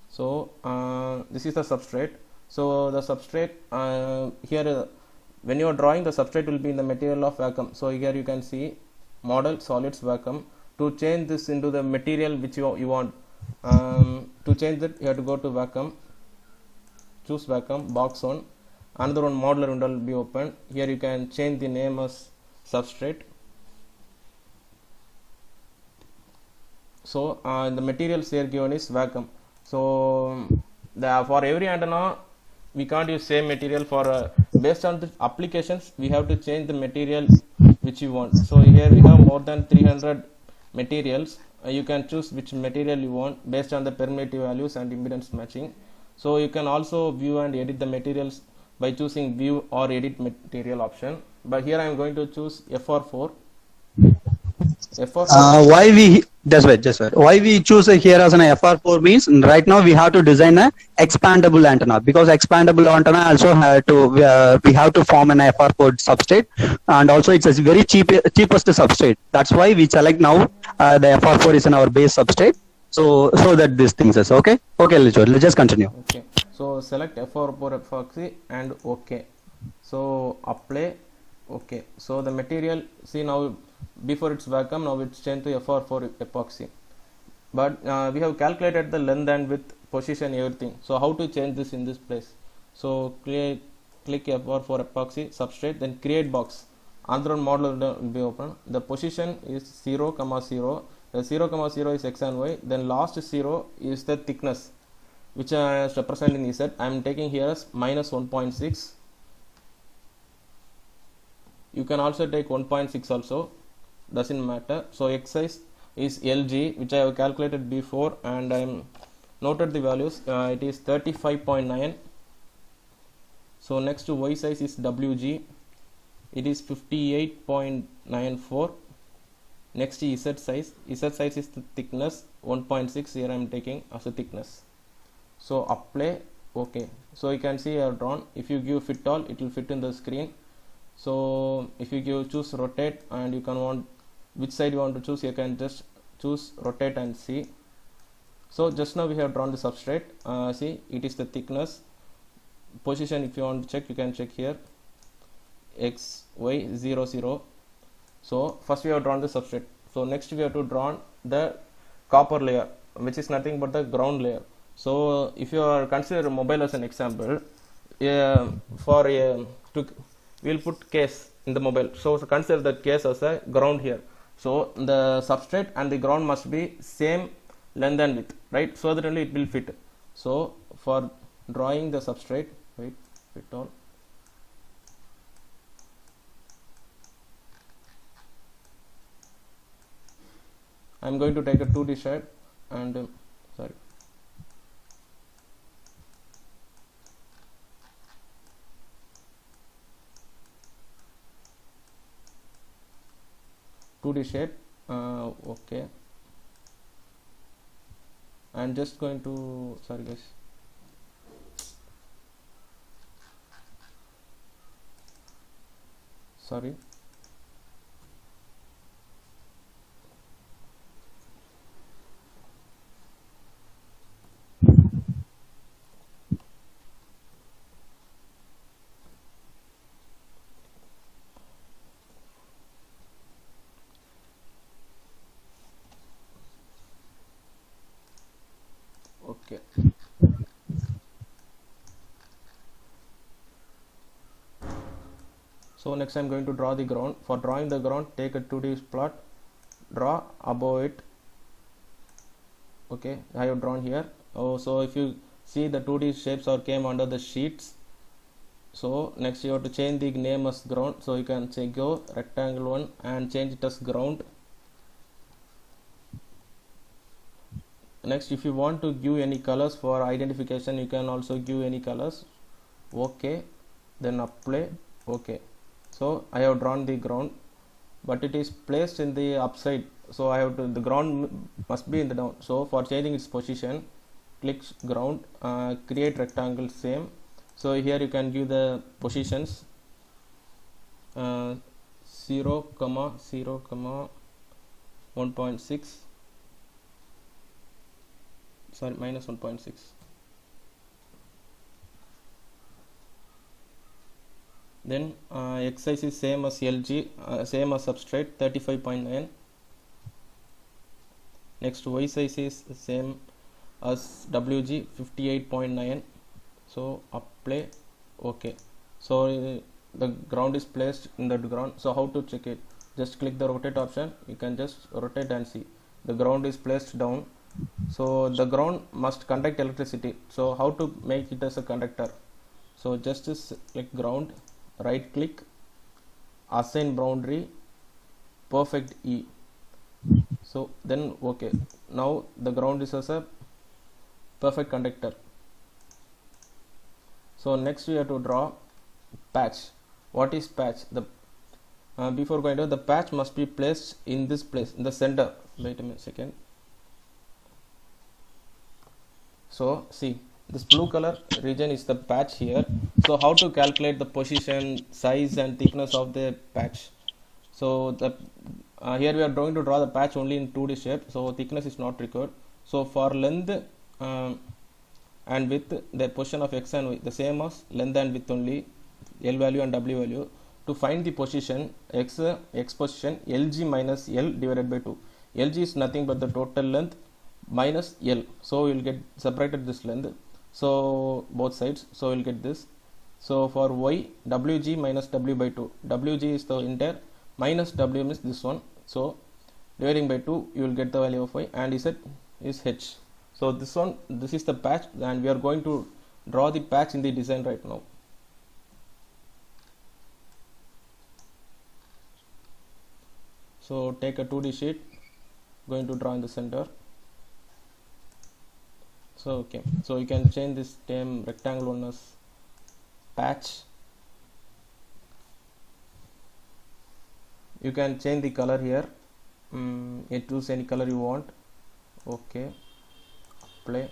So this is the substrate. So the substrate here when you are drawing, the substrate will be in the material of vacuum. So here you can see model solids vacuum. To change this into the material which you want, to change that you have to go to vacuum, choose vacuum, box 1, another one modeler window will be open. Here you can change the name as substrate. So the materials here given is vacuum. So for every antenna we can't use same material. For based on the applications we have to change the material which you want. So here we have more than 300 materials. You can choose which material you want based on the permittivity values and impedance matching. So you can also view and edit the materials by choosing view or edit material option. But here I am going to choose FR4. Why we why we choose here as an FR4 means right now we have to design a expandable antenna, because expandable antenna also have to we have to form an FR4 substrate, and also it's a very cheapest substrate. That's why we select now the FR4 is in our base substrate. So that these things is okay. Let's just continue. Okay. So select FR4 epoxy and OK. So apply. Okay. So the material, see now before it's vacuum, now it's changed to FR4 epoxy. But we have calculated the length and width, position, everything. So how to change this in this place? So click FR4 epoxy substrate, then create box. Another model will be open. The position is 0, 0. The 0, 0 is x and y. Then last 0 is the thickness, which is represented in Z. I am taking here as minus 1.6. You can also take 1.6 also, doesn't matter. So X size is LG, which I have calculated before, and I am noted the values. It is 35.9. So next to Y size is WG, it is 58.94. Next is Z size. Z size is the thickness, 1.6. Here I am taking as a thickness. So apply. Okay. So you can see I have drawn. If you give fit all, it will fit in the screen. So if you give choose rotate, and you can want which side you want to choose, you can just choose rotate and see. So just now we have drawn the substrate. See, it is the thickness. Position, if you want to check, you can check here, x, y, 0, 0. So first we have drawn the substrate. So next we have to draw the copper layer, which is nothing but the ground layer. So if you are consider mobile as an example, we'll put case in the mobile. So consider the case as a ground here. So the substrate and the ground must be same length and width, right? So that only it will fit. So for drawing the substrate, wait, fit all. I am going to take a 2D shade and sorry. Shade. Okay. I'm just going to, sorry guys. Sorry. Okay. So next I'm going to draw the ground. For drawing the ground, take a 2D plot, draw above it. Okay, I have drawn here. Oh, so if you see the 2D shapes are came under the sheets. So next you have to change the name as ground. So you can say go rectangle 1 and change it as ground. Next, if you want to give any colors for identification, you can also give any colors. Okay, then apply. Okay, so I have drawn the ground, but it is placed in the upside, so I have to, the ground must be in the down. So for changing its position, click ground, create rectangle, same. So here you can give the positions 0, 0, 1.6, sorry, minus 1.6. Then x size is same as LG, same as substrate 35.9. Next y size is same as WG 58.9. So apply. Okay, so the ground is placed in the ground. So how to check it? Just click the rotate option. You can just rotate and see the ground is placed down. So the ground must conduct electricity. So how to make it as a conductor? So just click ground, right click, assign boundary, perfect E. So then okay, now the ground is as a perfect conductor. So next we have to draw patch. What is patch? The before going to the patch must be placed in this place, in the center. Wait a second. So see, this blue color region is the patch here. So how to calculate the position, size and thickness of the patch? So the here we are going to draw the patch only in 2D shape, so thickness is not required. So for length and width, the position of x and y the same as length and width only, L value and W value. To find the position, x position, LG minus L divided by 2. LG is nothing but the total length minus L. So you will get separated this length. So both sides. So you will get this. So for y, WG minus W by 2. WG is the entire, minus W means this one. So dividing by 2, you will get the value of y, and Z is H. So this one, this is the patch, and we are going to draw the patch in the design right now. So take a 2D sheet, going to draw in the center. So okay, so you can change this name rectangle one as patch. You can change the color here. You choose any color you want. Okay, play.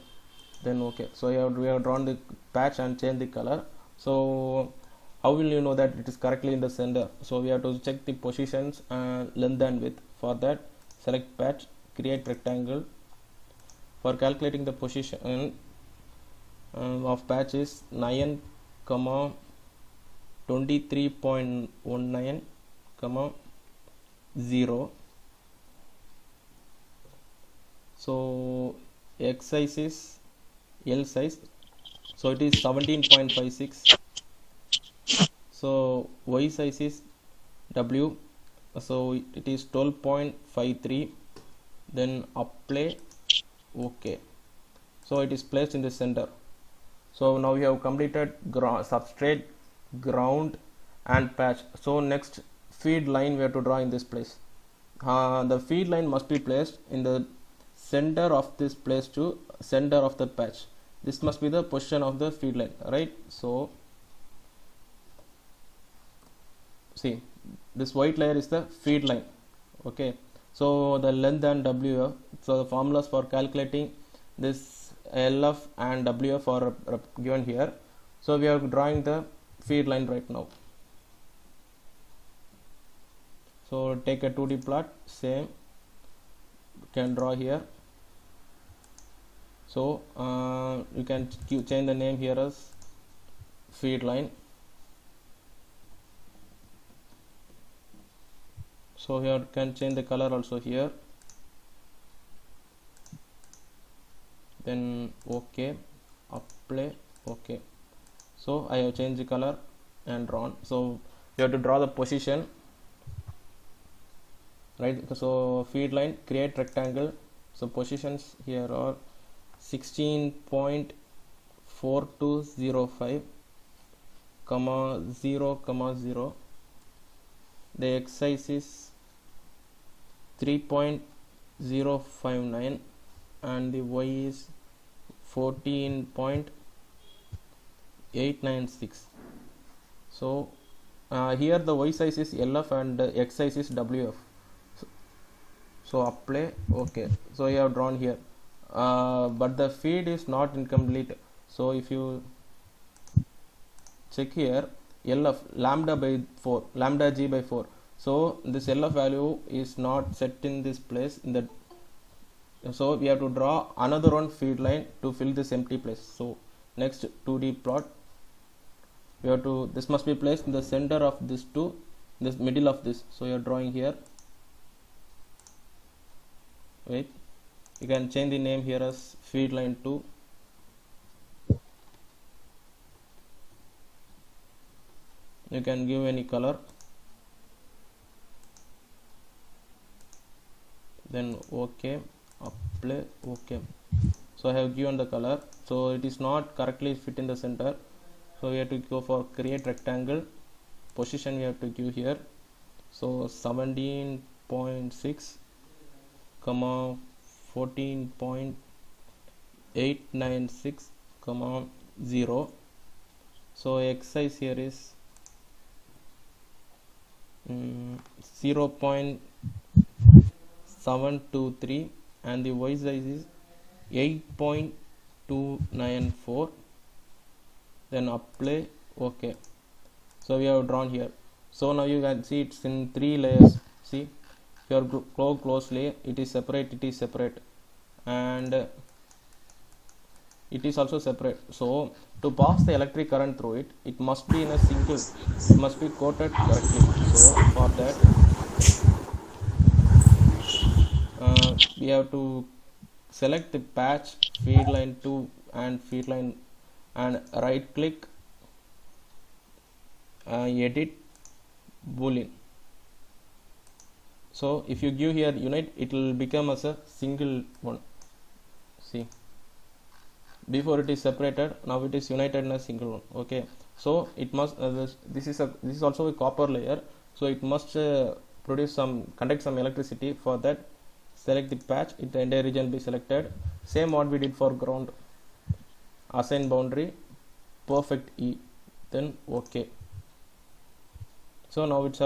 Then okay, so we have drawn the patch and change the color. So how will you know that it is correctly in the center? So we have to check the positions and length and width. For that, select patch, create rectangle. For calculating the position of patch is 9, 23.19, 0. So x size is L size, so it is 17.56. So y size is W, so it is 12.53. Then apply. Okay, so it is placed in the center. So now we have completed substrate, ground and patch. So next, feed line we have to draw in this place. The feed line must be placed in the center of this place to center of the patch. This must be the position of the feed line, right? So see, this white layer is the feed line. Okay, so the length and WF, so the formulas for calculating this LF and WF are given here. So we are drawing the feed line right now. So take a 2D plot, same, can draw here. So you can change the name here as feed line. So here can change the color also here. then OK, apply, OK. So I have changed the color and drawn. So you have to draw the position, right? So feed line, create rectangle. So positions here are 16.4205 comma 0 comma 0. The x size is 3.059 and the y is 14.896. So here the y size is LF and x size is WF. So apply, okay. So you have drawn here, but the feed is not incomplete. So if you check here, LF lambda by 4, lambda g by 4. So this LF value is not set in this place. So we have to draw another one feed line to fill this empty place. So next 2D plot, we have to, this must be placed in the center of this two, this middle of this. So you are drawing here. Wait, you can change the name here as feed line 2. You can give any color, then OK, apply, OK. So I have given the color. So it is not correctly fit in the center, so we have to go for create rectangle. Position we have to give here. So 17.6 comma 14.896 comma 0. So x size here is 0.723 and the y size is 8.294. then apply, OK. So we have drawn here. So now you can see it's in 3 layers. See, if you are go closely, it is separate, and it is also separate. So to pass the electric current through it, it must be in a single, it must be coated correctly. So for that we have to select the patch feed line 2 and feed line and right click, edit boolean. So if you give here unite, it will become as a single one. See, before it is separated, now it is united in a single one. Okay, so it must this is also a copper layer, so it must conduct some electricity. For that, select the patch, the entire region be selected. Same what we did for ground. Assign boundary, perfect E, then OK. So now it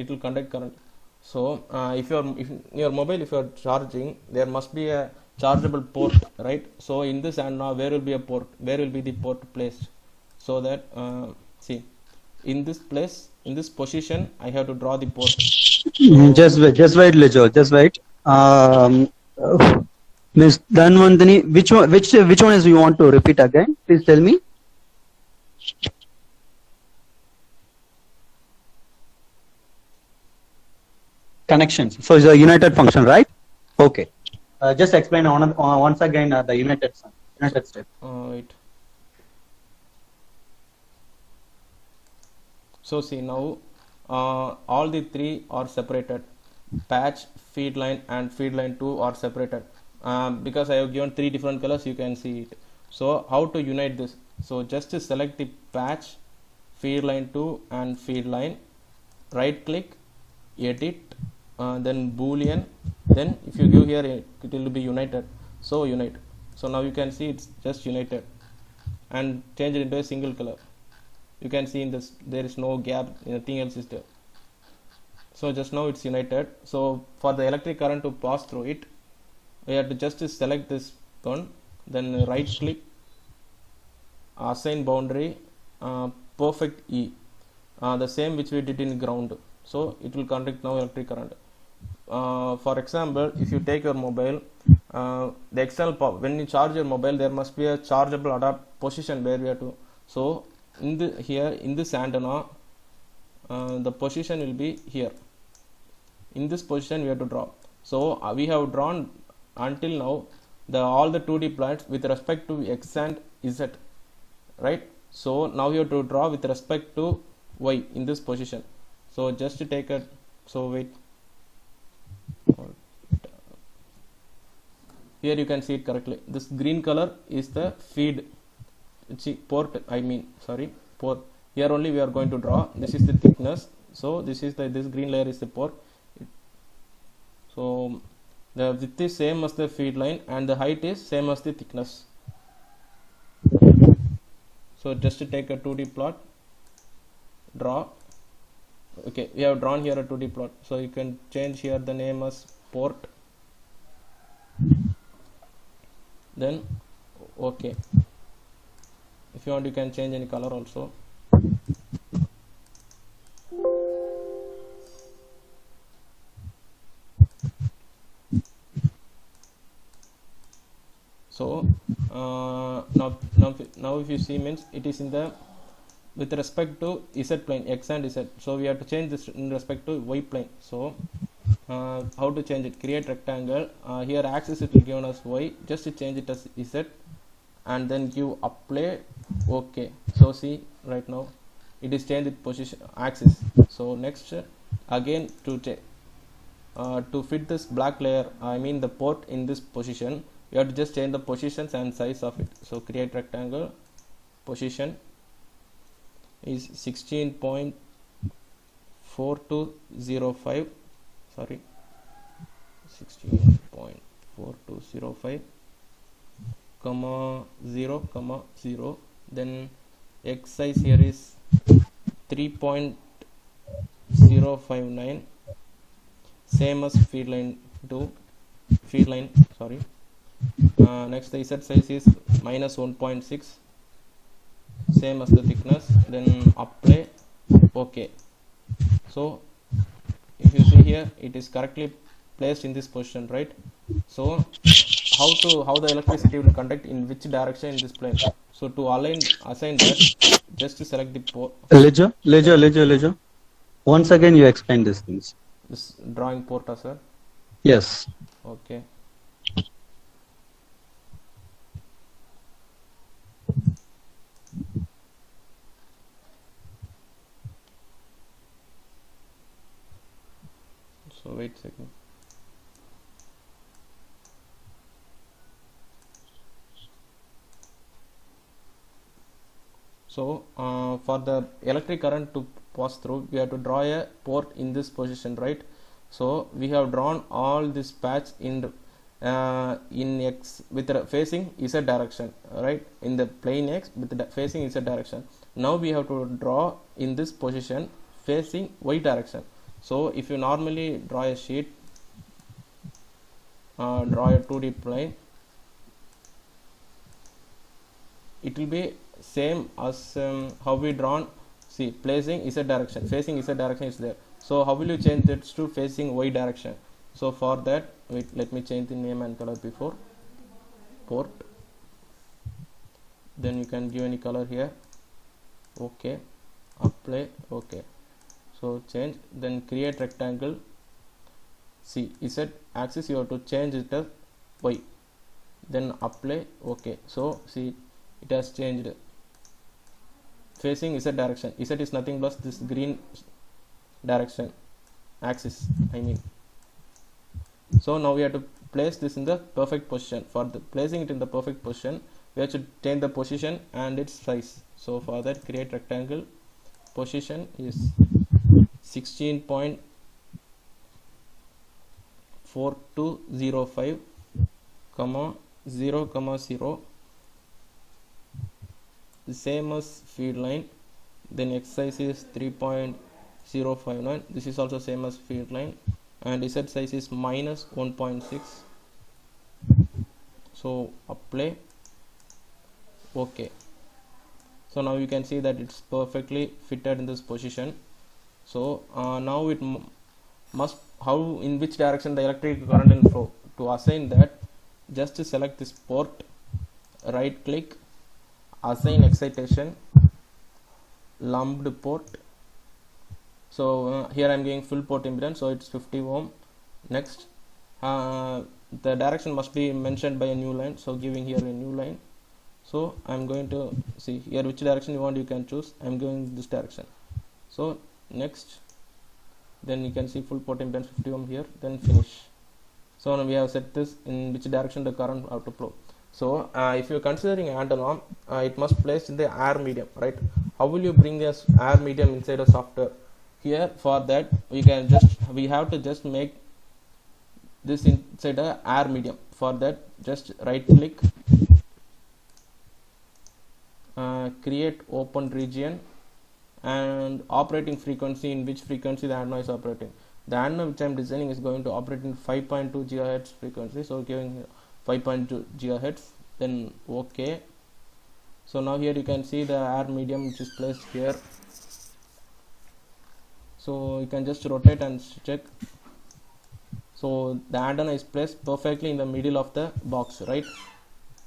will conduct current. So if your mobile, if you are charging, there must be a chargeable port, right? So in this antenna, where will be a port? Where will be the port placed? So that see, in this place, in this position, I have to draw the port. Just wait, Lijo. Just wait. Miss Dhanvantini, which one is you want to repeat again? Please tell me. Connections. So it's a united function, right? Okay. Just explain once again the united step. Right. So see, now all the three are separated. Patch, feed line and feed line 2 are separated. Because I have given 3 different colors, you can see it. So how to unite this? So just to select the patch, feed line 2 and feed line, right click, edit, then boolean, then if you give here, it will be united. So unite. So now you can see it's just united, and change it into a single color. You can see in this there is no gap, nothing else is there. So just now it's united. So for the electric current to pass through it, we have to just select this one, then right click, assign boundary, perfect E, the same which we did in ground. So it will conduct now electric current. For example, if you take your mobile, the external power, when you charge your mobile, there must be a chargeable position where we have to. So in this antenna, the position will be here. In this position we have to draw. So we have drawn until now the all the 2D points with respect to x and z, right? So now you have to draw with respect to y in this position. So just to take a, so wait, here you can see it correctly. This green color is the feed, port, I mean, sorry, port. Here only we are going to draw. This is the thickness. So this is the, this green layer is the port. So the width is same as the feed line and the height is same as the thickness. So just to take a 2D plot, draw. Okay, we have drawn here a 2D plot. So you can change here the name as port. Then okay. If you want, you can change any color also. So now if you see, means it is in the with respect to z plane, x and z. So we have to change this in respect to y plane. So how to change it? Create rectangle. Here axis it will given as y. Just to change it as z, and then give apply. Okay. So see, right now it is changed its position axis. So next again to fit this black layer, I mean the port in this position, you have to just change the positions and size of it. So create rectangle, position is 16.4205, sorry, 16.4205 comma 0 comma 0. Then x size here is 3.059, same as feed line sorry. Next the z size is minus 1.6, same as the thickness. Then apply. Okay. So if you see here, it is correctly placed in this position, right? So how the electricity will conduct in which direction in this plane. So to assign that, just to select the port. Leisure. Once again, you explain these things. This drawing port, sir. Yes. Okay. So wait a second. So for the electric current to pass through, we have to draw a port in this position, right? So we have drawn all this patch in x with the facing z direction, right? In the plane x with the facing z direction. Now we have to draw in this position facing y direction. So if you normally draw a sheet, draw a 2D plane, it will be same as how we drawn. See, placing z direction, facing z direction is there. So how will you change it to facing y direction? So for that, wait, let me change the name and color before. Port. Then you can give any color here. Okay. Apply. Okay. So change. Then create rectangle. See, z axis you have to change it as y. Then apply. Okay. So see, it has changed. Facing z direction. Z is nothing but this green direction, axis, I mean. So now we have to place this in the perfect position. For the placing it in the perfect position, we have to change the position and its size. So for that, create rectangle. Position is 16.4205 comma 0 comma 0, the same as feed line. Then x size is 3.059. This is also same as feed line, and z size is minus 1.6. So apply. Okay. So now you can see that it's perfectly fitted in this position. So now it must, how, in which direction the electric current will flow. To assign that, just to select this port, right click, assign excitation, lumped port. So here I am giving full port impedance, so it's 50 ohm. Next the direction must be mentioned by a new line, so giving here a new line. So I'm going to see here which direction you want, you can choose. I'm going this direction. So next, then you can see full port impedance 50 ohm here, then finish. So now we have set this in which direction the current have to flow. So if you're considering antenna, it must place in the air medium, right? How will you bring this air medium inside a software? Here for that we have to just make this inside a air medium. For that, just right click, create open region, and operating frequency, in which frequency the antenna is operating. The antenna which I am designing is going to operate in 5.2 GHz frequency, so giving 5.2 GHz, then OK. So now here you can see the air medium which is placed here. So you can just rotate and check. So the antenna is placed perfectly in the middle of the box, right?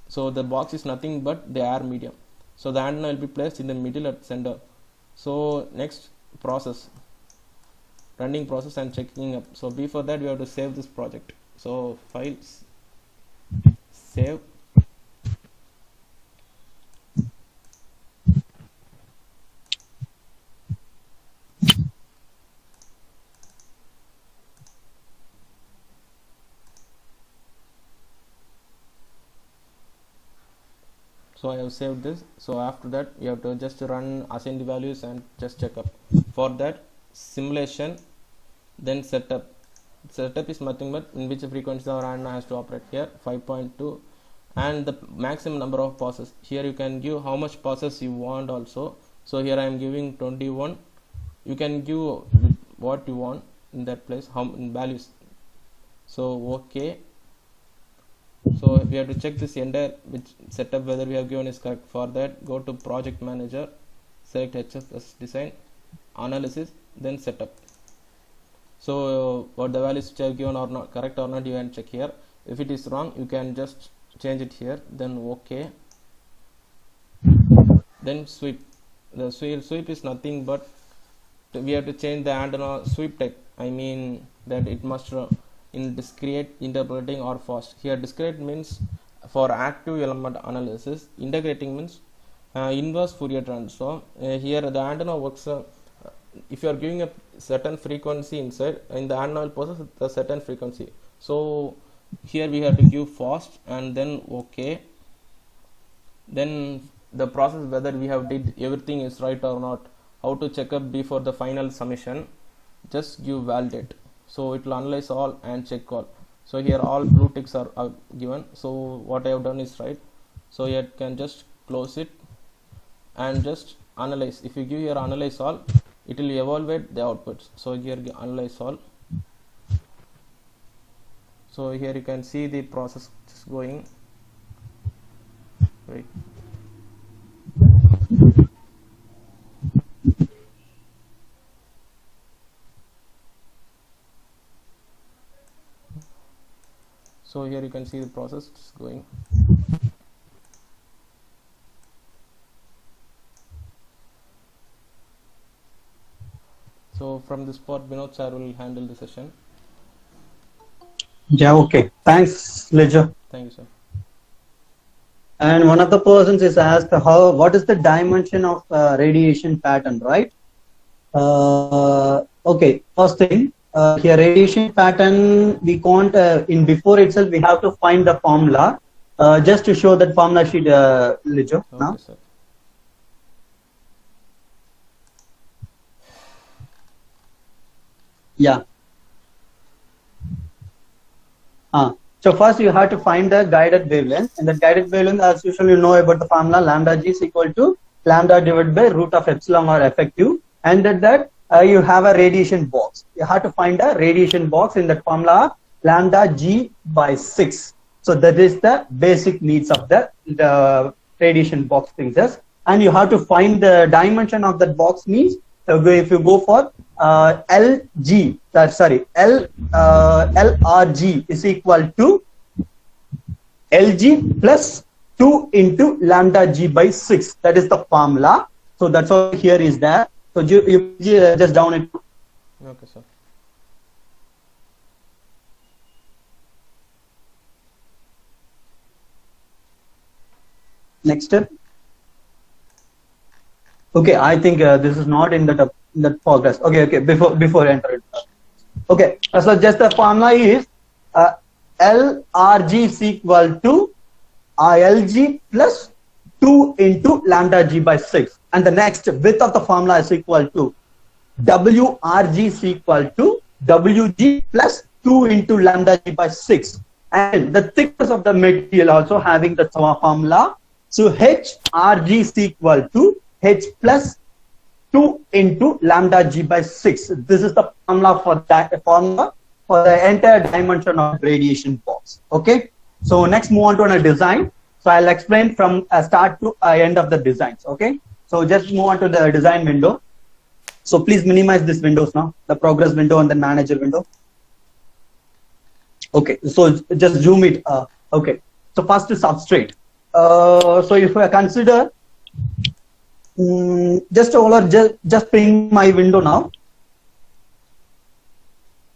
So the box is nothing but the air medium. So the antenna will be placed in the middle at center. So next, process, running process and checking up. So before that, we have to save this project. So files, save. So I have saved this. So after that, you have to just run, assign the values and just check up. For that, simulation, then setup. Setup is nothing but in which frequency our antenna has to operate. Here 5.2, and the maximum number of passes. Here you can give how much passes you want also. So here I am giving 21. You can give what you want in that place, how in values. So OK. So we have to check this entire which setup whether we have given is correct. For that, go to project manager, select HFS design, analysis, then setup. So what the values which I have given are not correct or not, you can check here. If it is wrong, you can just change it here, then OK. Then sweep. The sweep is nothing but we have to change the antenna sweep type. I mean that it must in discrete, interpolating, or fast. Here discrete means for active element analysis. Integrating means inverse Fourier transform. Here the antenna works if you are giving a certain frequency inside, in the antenna will possess a certain frequency. So here we have to give fast and then OK. Then the process whether we have did everything is right or not, how to check up before the final submission, just give validate. So it will analyze all and check all. So here all blue ticks are given. So what I have done is right. So you can just close it and just analyze. If you give here analyze all, it will evaluate the outputs. So here analyze all. So here you can see the process is going. Right. So here you can see the process is going. So from this part, Vinod sir will handle the session. Yeah, okay. Thanks, Ledger. Thank you, sir. And one of the persons is asked what is the dimension of radiation pattern, right? Okay, first thing, here radiation pattern, we can't, in before itself, we have to find the formula, just to show that formula sheet, Ledger, Okay, now. sir. Yeah. So first you have to find the guided wavelength, and the guided wavelength, as usual, you know about the formula lambda g is equal to lambda divided by root of epsilon or effective, and that you have a radiation box. You have to find a radiation box in that formula lambda g by 6. So that is the basic needs of the radiation box things. And you have to find the dimension of that box means if you go for LRG is equal to LG plus 2 into lambda g by 6. That is the formula. So that's all here is there. So you just down it. Okay, sir. Next step. Okay, I think this is not in that progress. Okay. Before entering. Okay, so just the formula is LRG is equal to ILG plus 2 into lambda g by 6, and the next width of the formula is equal to WRG is equal to WG plus 2 into lambda g by 6, and the thickness of the material also having the formula. So HRG is equal to H plus 2 into lambda g by 6. This is the formula for the entire dimension of radiation box. Okay. So next move on to a design. So I'll explain from start to end of the designs. Okay. So just move on to the design window. So please minimize these windows now, the progress window and the manager window. Okay. So just zoom it. Okay. So first is substrate. So if I consider just ping my window now.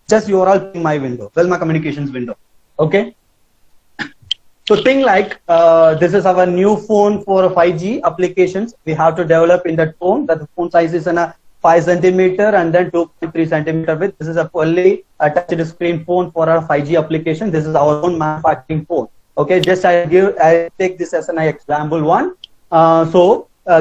Just URL ping my window, Velma Communications window. Okay. So think like this is our new phone for 5G applications. We have to develop in that phone. That the phone size is in a 5 centimeter and then 2.3 centimeter width. This is a fully touch screen phone for our 5G application. This is our own manufacturing phone. Okay. Just I take this as an example one.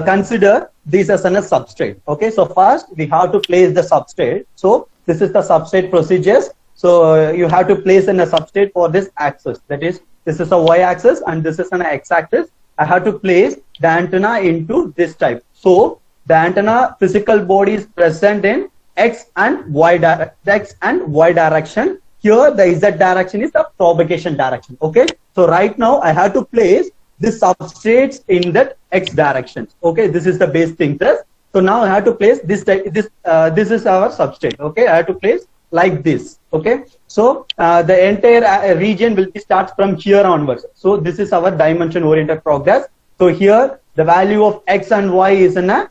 Consider this as a substrate. Okay. So first we have to place the substrate. So this is the substrate procedures. So you have to place in a substrate for this axis. That is, this is a y-axis and this is an x-axis. I have to place the antenna into this type. So the antenna physical body is present in x and y direction. Here the z direction is the propagation direction. Okay. So right now I have to place this substrates in that x direction. Okay. This is the base thing. So now I have to place this is our substrate. Okay. I have to place like this. Okay. So the entire region will starts from here onwards. So this is our dimension oriented progress. So here the value of x and y is in a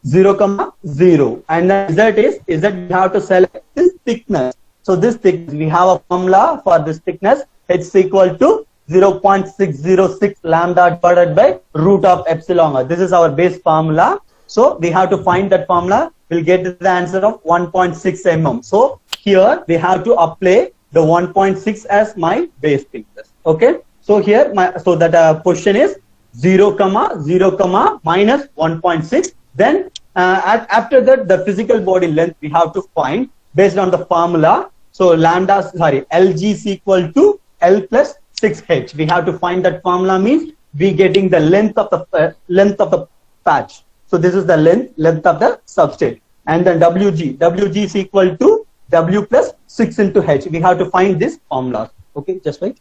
0, 0, and then z we have to select this thickness. So this thickness, we have a formula for this thickness. H is equal to 0.606 lambda divided by root of epsilon. This is our base formula. So we have to find that formula. We'll get the answer of 1.6 mm. So here we have to apply the 1.6 as my base thickness. Okay. So here that position is 0, 0, minus 1.6. Then after that, the physical body length we have to find based on the formula. So LG is equal to L plus 6H. We have to find that formula, means we getting the length of the patch. So this is the length of the substrate. And then WG is equal to W plus 6 into H. We have to find this formula. Okay, just wait.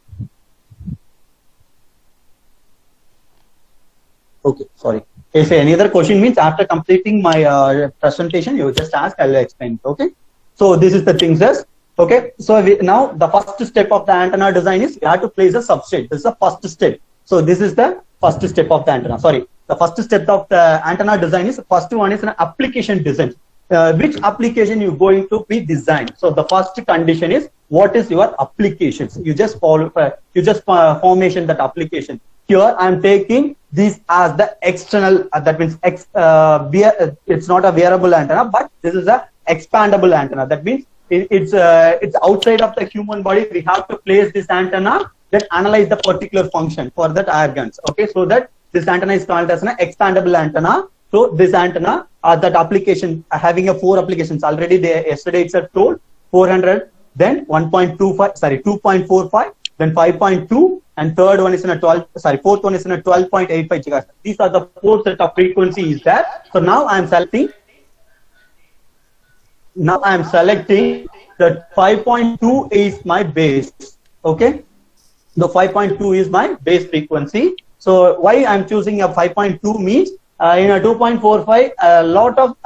Okay, sorry. If any other question, means after completing my presentation, you just ask, I'll explain. Okay. So this is the thing, says. Okay. So now the first step of the antenna design is we have to place a substrate. This is the first step. So this is the first step of the antenna. Sorry. The first step of the antenna design is, first one is an application design. Which application you going to be designed? So the first condition is, what is your applications? You just formation that application. Here I am taking this as the external, that means it's not a wearable antenna, but this is a expandable antenna. That means it's outside of the human body. We have to place this antenna that analyze the particular function for that organs. Okay, so that this antenna is called as an expandable antenna. So this antenna, that application having a 4 applications already. Yesterday itself told 400, then 2.45, then 5.2, and third one is in a fourth one is in a 12.85 gigahertz. These are the 4 set of frequencies there. So now I am selecting. Now I am selecting that 5.2 is my base. Okay, the 5.2 is my base frequency. So why I am choosing a 5.2 means in a 2.45 a lot of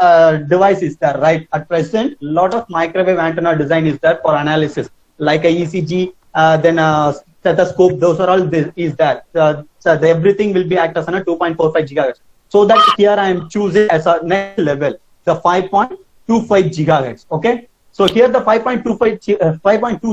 device is there, right? At present, lot of microwave antenna design is there for analysis, like a ECG, then a stethoscope. Those are all is there. So everything will be act as a 2.45 gigahertz. So that here I am choosing as a next level the 5.25 gigahertz. Okay. So here the 5.2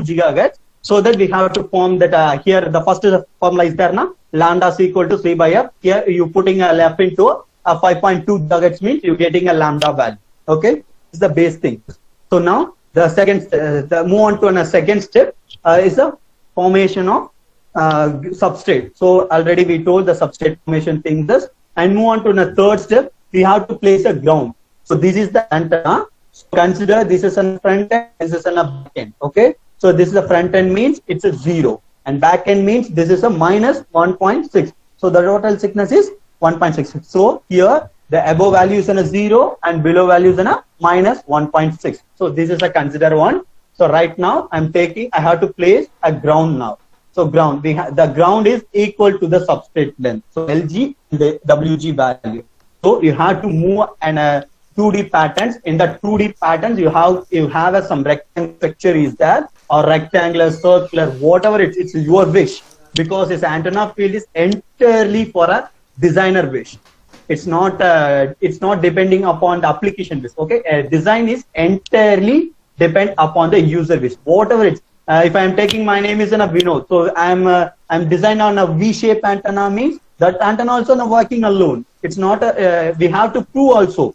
gigahertz. So that we have to form that here the first formula is there now. lambda is equal to 3 by f. Here you putting a f into a 5.2 gigahertz means you're getting a lambda value. Okay, it's the base thing. So now the second, the move on to a second step is the formation of substrate. So already we told the substrate formation thing this, and move on to the third step. We have to place a ground. So this is the antenna. So consider this is a front end, this is a back end. Okay, so this is the front end means it's a 0, and back end means this is a minus 1.6. So the total thickness is 1.6. So here the above value is in a 0 and below value is in a minus 1.6. So this is a consider one. So right now I have to place a ground now. So ground, the ground is equal to the substrate length. So LG, the WG value. So you have to move and 2D patterns. In the 2D patterns, you have some rectangular structure is there, or rectangular, circular, whatever it's your wish, because this antenna field is entirely for a designer wish. It's not depending upon the application wish. Okay, design is entirely depend upon the user wish. Whatever it's, if I am taking, my name is Vinod, so I'm designing on a V-shape antenna means that antenna also not working alone. It's not we have to prove also.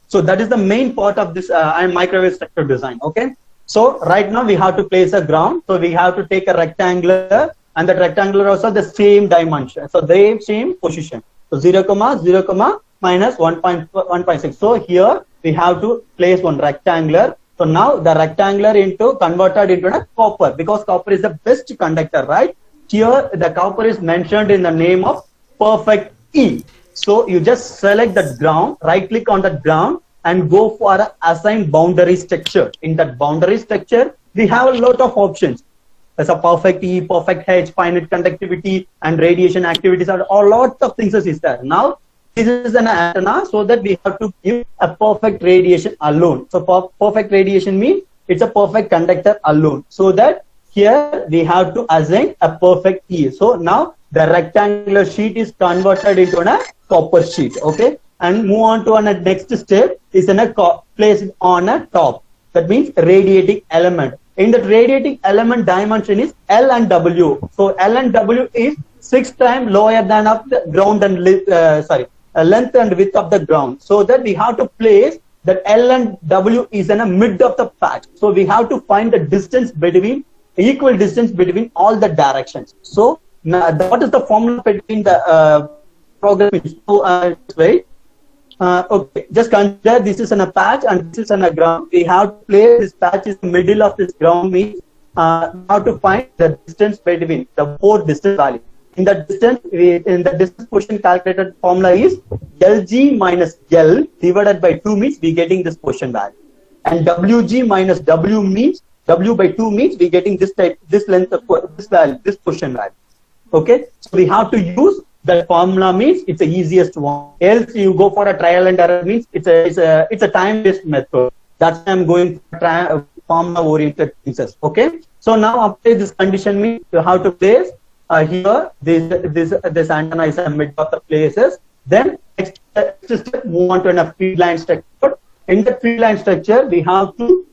So that is the main part of this microwave structure design. Okay, so right now we have to place a ground. So we have to take a rectangular, and that rectangular also the same dimension. So the same position. So 0, 0, minus 1.6. So here we have to place one rectangular. So now the rectangular converted into a copper, because copper is the best conductor, right? Here the copper is mentioned in the name of perfect E. So you just select the ground, right click on the ground, and go for a assign boundary structure. In that boundary structure, we have a lot of options. There's a perfect E, perfect H, finite conductivity, and radiation activities, are a lot of things is there. Now this is an antenna, so that we have to give a perfect radiation alone. So perfect radiation means it's a perfect conductor alone. So that here we have to assign a perfect E. So now the rectangular sheet is converted into a copper sheet. Okay, and move on to a next step is placed on a top. That means radiating element. In that radiating element dimension is L and W. So L and W is 6 times lower than of the ground and length and width of the ground. So that we have to place that L and W is in a mid of the patch. So we have to find the distance between, equal distance between all the directions. So now, what is the formula between the programming? So wait. Okay, just consider this is in a patch and this is in a ground. We have to place this patch in the middle of this ground means how to find the distance between the 4 distance values. In the distance position calculated formula is LG minus L divided by 2 means we getting this position value, and WG minus W means W by 2 means we getting this length of this value, this position value. Okay, so we have to use that formula means it's the easiest one. Else you go for a trial and error means it's a time-based method. That's why I'm going for formula-oriented things. Okay, so now apply this condition means you have to place here this antenna is a mid of the places. Then next step, move on to a feed line structure. In the feed line structure, we have to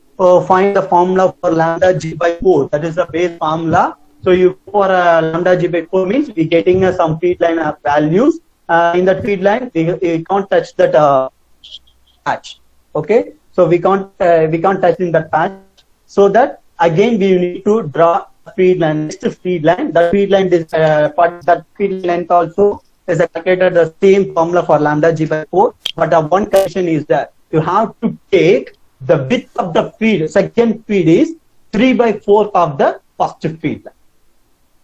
find the formula for lambda G by 4. That is the base formula. So you for lambda G by 4 means we getting some feed line values. In that feed line, we can't touch that patch. Okay, so we can't touch in that patch. So that again we need to draw feed line, next feed line. The feed line is that feed length also is calculated the same formula for lambda G by 4. But one condition is that you have to take the width of the feed. Second feed is 3 by 4 of the first feed line.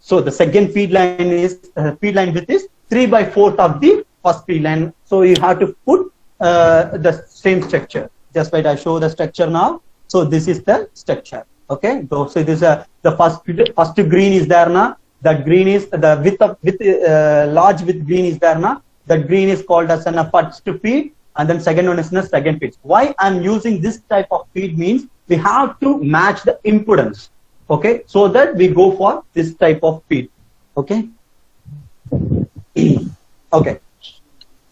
So the second feed line is feed line width is 3 by 4 of the first feed line. So you have to put the same structure. Just wait, I show the structure now. So this is the structure. Okay, so this the first green is there now. That green is the width of large width green is there now. That green is called as a first feed, and then second one is the second feed. Why I'm using this type of feed means we have to match the impedance. Okay, so that we go for this type of feed. Okay. Okay.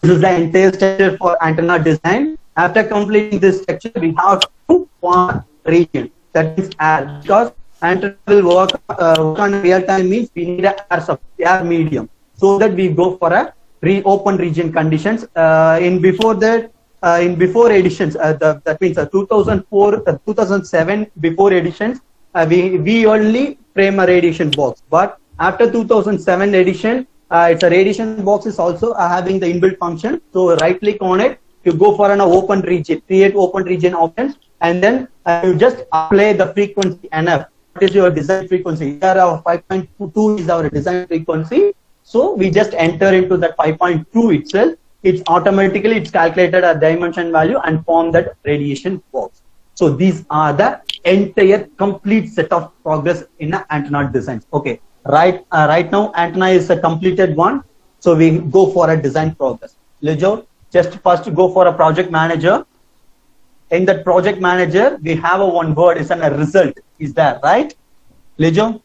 This is the entire structure for antenna design. After completing this structure, we have to form region. That is air, because antenna will work on real time means we need an air medium. so that we go for a open region conditions. In before editions, that means 2004, 2007 before editions, we only frame a radiation box. But after 2007 edition, it's a radiation box is also having the inbuilt function. So right click on it, you go for an open region, create open region options, and then you just apply the frequency enough. What is your design frequency? Here our 5.2 is our design frequency. So we just enter into that 5.2 itself. It's automatically calculated a dimension value and form that radiation box. So these are the entire complete set of progress in an antenna design. Okay, right now antenna is a completed one. So we go for a design progress. Lejo, just first go for a project manager. In that project manager, we have a one word is a result. Is there, right? Lejo?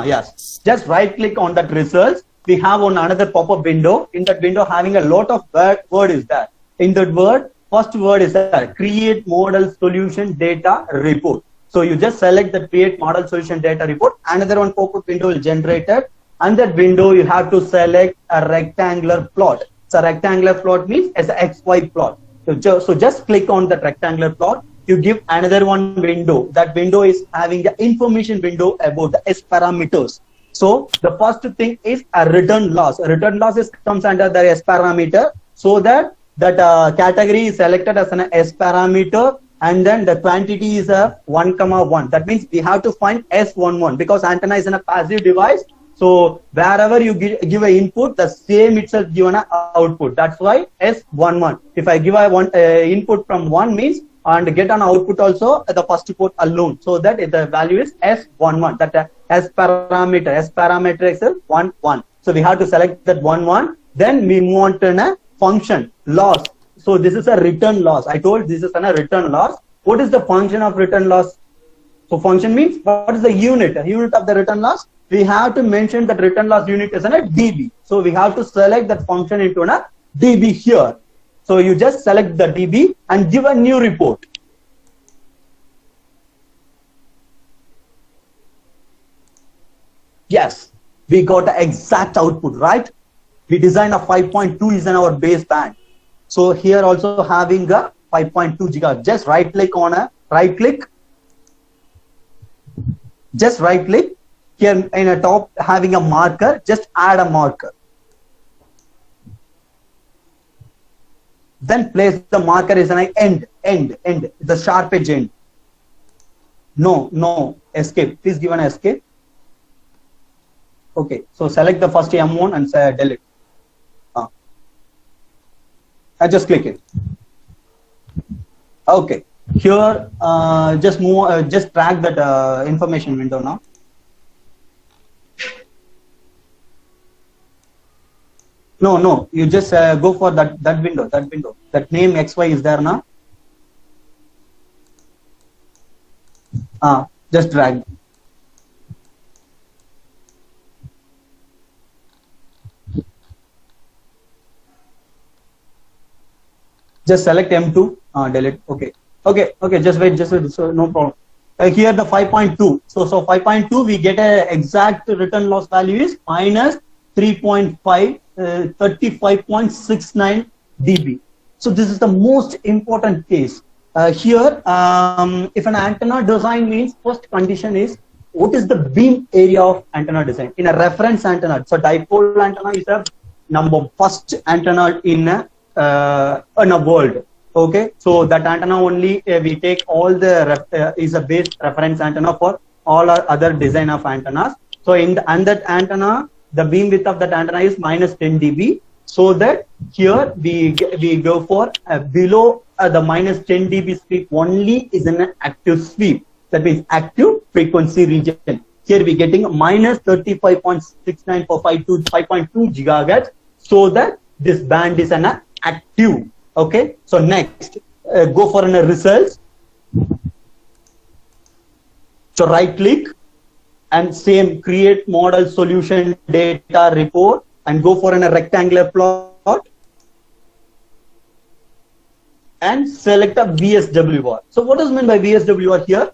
Yes. Just right click on that results. We have on another pop-up window. In that window, having a lot of word is there. In that word, first word is there, create model solution data report. So you just select the create model solution data report. Another one pop-up window will generate it. And that window, you have to select a rectangular plot. So rectangular plot means as an XY plot. So just click on that rectangular plot. You give another one window. That window is having the information window about the S parameters. So the first thing is a return loss. A return loss comes under the S parameter. So that category is selected as an S parameter, and then the quantity is a 1,1. That means we have to find S11 because antenna is in a passive device. So wherever you give a input, the same itself given an output. That's why S11. If I give a input from 1 means and get an output also at the first port alone, so that the value is S11. That S parameter is 1 1. So we have to select that 1 1. Then we move on to a function loss. So this is a return loss. I told this is a return loss. What is the function of return loss? So function means what is the unit? A unit of the return loss. We have to mention that return loss unit is in a dB. So we have to select that function into a dB here. So you just select the dB and give a new report. Yes, we got the exact output, right? We designed a 5.2 is in our base band. So here also having a 5.2 gigahertz. Just right click on a right click. Just right click. Here in a top having a marker, just add a marker. Then place the marker is an end, the sharp edge end. No, escape. Please give an escape. Okay, so select the first M1 and say delete. I just click it. Okay, here just move, just drag that information window now. No, you just go for that window. That name XY is there now. Just drag. Just select M2, delete. Okay. Just wait. So no problem. Here the 5.2. So 5.2 we get a exact return loss value is minus 3.5, 35.69 dB. So this is the most important case. Here, if an antenna design means first condition is what is the beam area of antenna design in a reference antenna. So dipole antenna is the first antenna in a world. Okay, so that antenna only we take all the is a base reference antenna for all our other design of antennas. So and that antenna, the beam width of that antenna is minus 10 dB. So that here we go for below the minus 10 dB sweep only is an active sweep. That means active frequency region. Here we getting minus 35.69 for 5.2 gigahertz. So that this band is an active. Okay. So next, go for an results. So right click and same create model solution data report and go for a rectangular plot and select a VSWR. So what is meant by VSWR here?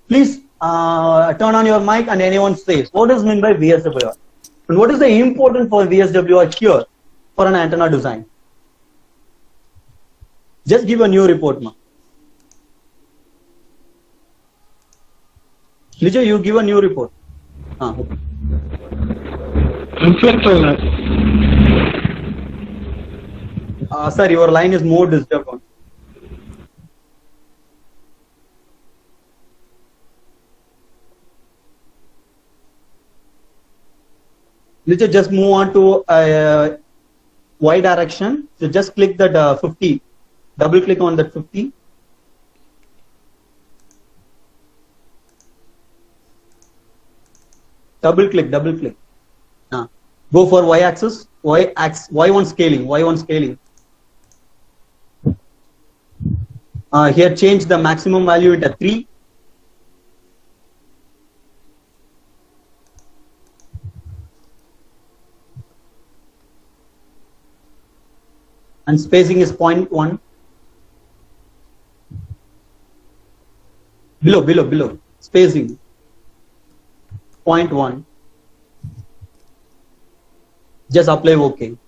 Please turn on your mic and anyone says what is meant by VSWR. And what is the important for VSWR here for an antenna design? Just give a new report, ma. Lijay, you give a new report. Okay. Sir, your line is more disturbed. Lijay, just move on to Y direction. So just click that 50. Double click on that 50. Double click. Go for Y axis, Y1 scaling. Here change the maximum value into 3. And spacing is 0.1. Below. Spacing 0.1. Just apply OK.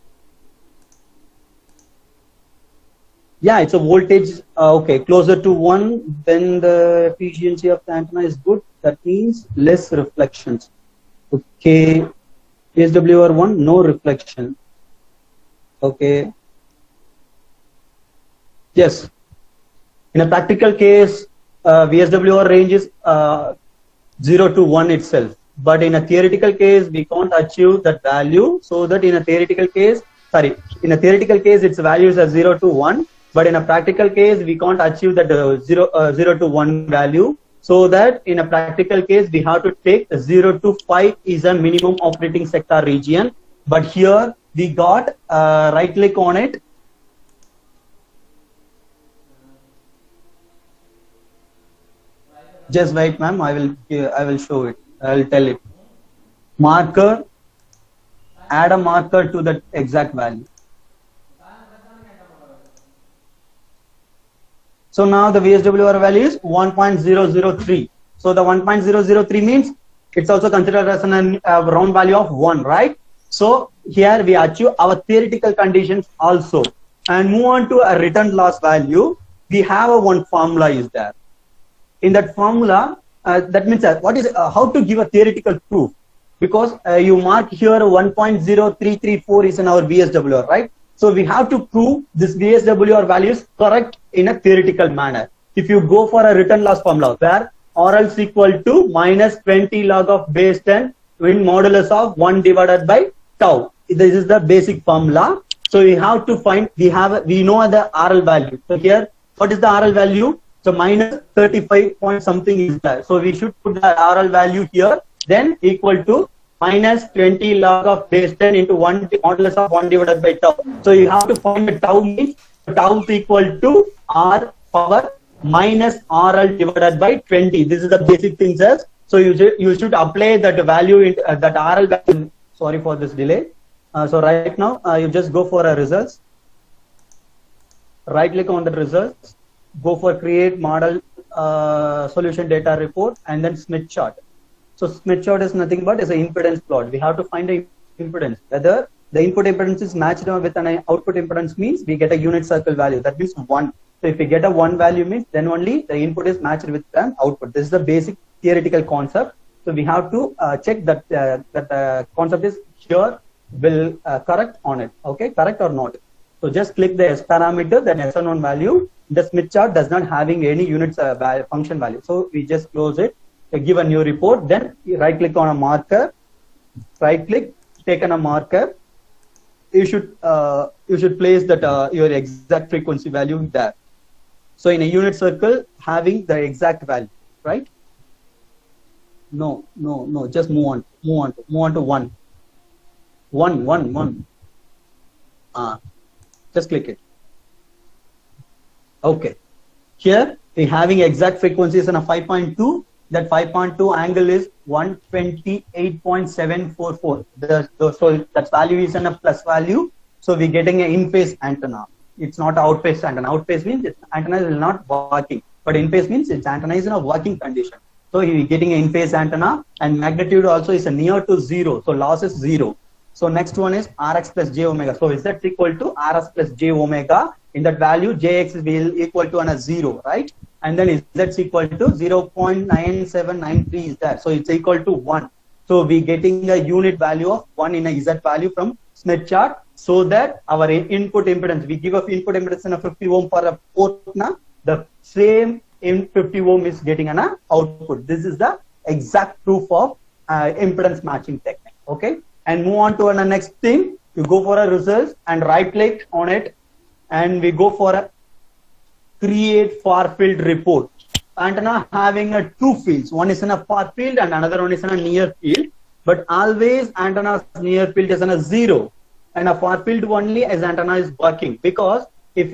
Yeah, it's a voltage. Okay, closer to 1, then the efficiency of the antenna is good. That means less reflections. Okay, PSWR 1, no reflection. Okay. Yes. In a practical case, VSWR range is 0 to 1 itself. But in a theoretical case, we can't achieve that value. So that in a theoretical case, its values are 0 to 1. But in a practical case, we can't achieve that 0 to 1 value. So that in a practical case, we have to take 0 to 5 is a minimum operating sector region. But here we got right click on it. Just wait, ma'am. I will show it. I will tell it. Marker. Add a marker to the exact value. So now the VSWR value is 1.003. So the 1.003 means it's also considered as a round value of 1, right? So here we achieve our theoretical conditions also. And move on to a return loss value. We have a one formula is there. In that formula, that means what is how to give a theoretical proof, because you mark here 1.0334 is in our VSWR, right? So we have to prove this VSWR value is correct in a theoretical manner. If you go for a return loss formula where R is equal to minus 20 log of base 10 in modulus of 1 divided by tau. This is the basic formula. So we have to find, we know the RL value. So here, what is the RL value? So minus 35 point something is there. So we should put the RL value here, then equal to minus 20 log of base 10 into 1 modulus of 1 divided by tau. So you have to find the tau means tau is equal to R power minus RL divided by 20. This is the basic thing, sir. So you should apply that value in that RL value. Sorry for this delay. So right now you just go for a results. Right click on the results. Go for create model solution data report and then Smith chart. So Smith chart is nothing but is an impedance plot. We have to find the impedance. Whether the input impedance is matched with an output impedance means we get a unit circle value. That means 1. So if we get a 1 value means then only the input is matched with an output. This is the basic theoretical concept. So we have to check that that concept is here will correct on it. Okay, correct or not. So just click the S parameter, then S1 value. The Smith chart does not having any units function value. So we just close it. Give a new report, then right click on a marker, right click, take on a marker. You should place that your exact frequency value there. So in a unit circle having the exact value, right? No, just move on to 1. Just click it. Okay. Here we having exact frequencies on a 5.2. That 5.2 angle is 128.744. So that value is in a plus value. So we're getting an in-phase antenna. It's not an out-phase antenna. Out-phase means its antenna is not working. But in-phase means its antenna is in a working condition. So So you are getting an in-phase antenna, and magnitude also is near to 0. So loss is 0. So next one is Rx plus j omega. So is that equal to Rs plus j omega? In that value, Jx will equal to a 0, right? And then Z equal to 0.9793 is that. So it's equal to 1. So we getting a unit value of 1 in a Z value from Smith chart, so that our input impedance, we give a input impedance in a 50 ohm per a port, the same in 50 ohm is getting an output. This is the exact proof of impedance matching technique. Okay, and move on to the next thing. You go for a results and right click on it, and we go for a create far field report. Antenna having a two fields, one is in a far field and another one is in a near field, but always antenna's near field is in a 0 and a far field only as antenna is working, because if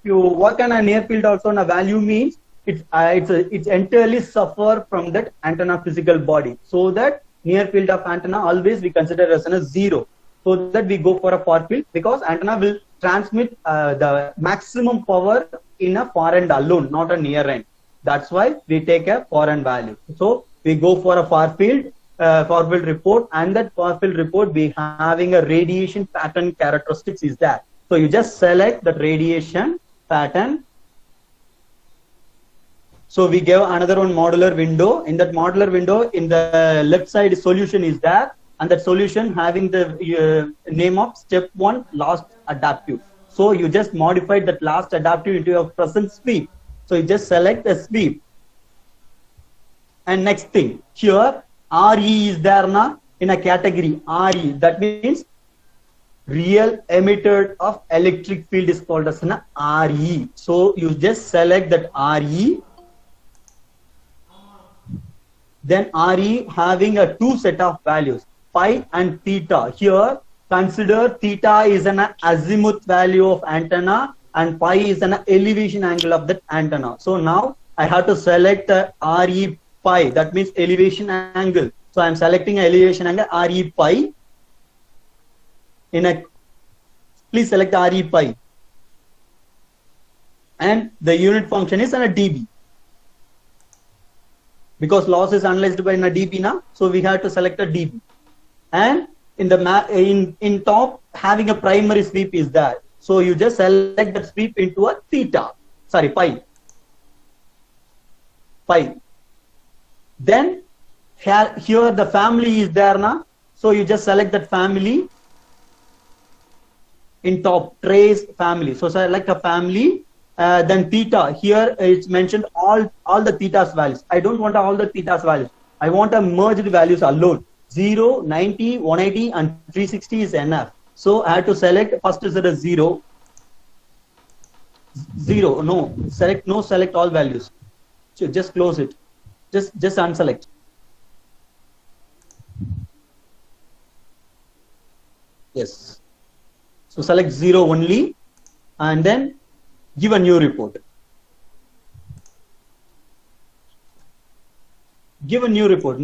you work on a near field also on a value means it's entirely suffer from that antenna physical body, so that near field of antenna always we consider as a 0, so that we go for a far field, because antenna will transmit the maximum power in a far end alone, not a near end. That's why we take a far end value. So we go for a far field report, and that far field report we having a radiation pattern characteristics is that. So you just select the radiation pattern. So we give another one modular window. In that modular window, in the left side solution is there, and that solution having the name of step 1 last adaptive. So you just modified that last adaptive into your present sweep. So you just select the sweep. And next thing, here RE is there now in a category RE. That means real emitter of electric field is called as an RE. So you just select that RE. Then RE having a two set of values, pi and theta. Here consider theta is an azimuth value of antenna and pi is an elevation angle of that antenna. So now I have to select RE pi, that means elevation angle. So I am selecting elevation angle RE pi. Please select RE pi, and the unit function is in a dB, because loss is analyzed by in a dB now. So we have to select a dB, and in the in top having a primary sweep is there. So you just select that sweep into a pi. Then here the family is there now. So you just select that family in top, trace family. So select a family. Then theta, here it's mentioned all the theta's values. I don't want all the theta's values. I want a merged values alone. 0, 90, 180 and 360 is enough. So I have to select, first is a 0. Select all values. So just close it. Just unselect. Yes. So select 0 only, and then give a new report. Give a new report.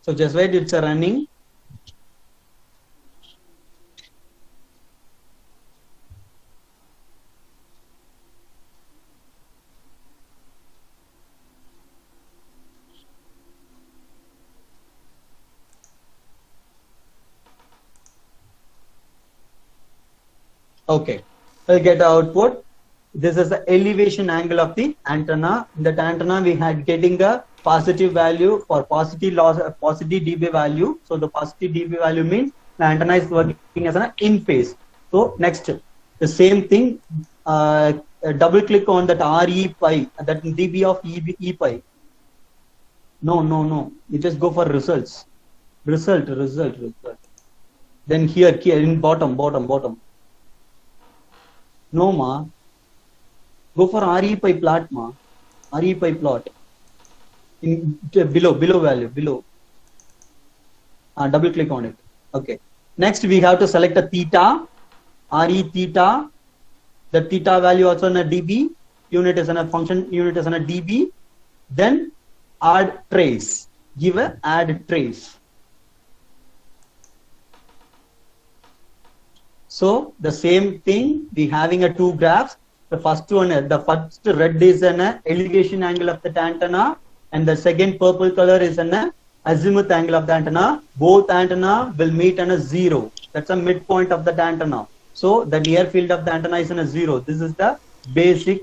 So just wait, it's running. Okay, we'll get the output. This is the elevation angle of the antenna. In that antenna, we had getting a positive value for positive loss, positive dB value. So the positive dB value means the antenna is working as an in phase. So next, the same thing. Double click on that RE pi, that dB of E pi. No. You just go for results. Result. Then here in bottom. No ma. Go for RE pi plot ma. RE pi plot. In below value below. Double click on it. Okay. Next we have to select a theta. RE theta. The theta value also in a dB. Unit is in a function. Unit is in a dB. Then add trace. Give a add trace. So the same thing, we having a two graphs. The first one, the first red is an elevation angle of the antenna, and the second purple color is an azimuth angle of the antenna. Both antenna will meet on a 0. That's a midpoint of the antenna. So the near field of the antenna is in a 0. This is the basic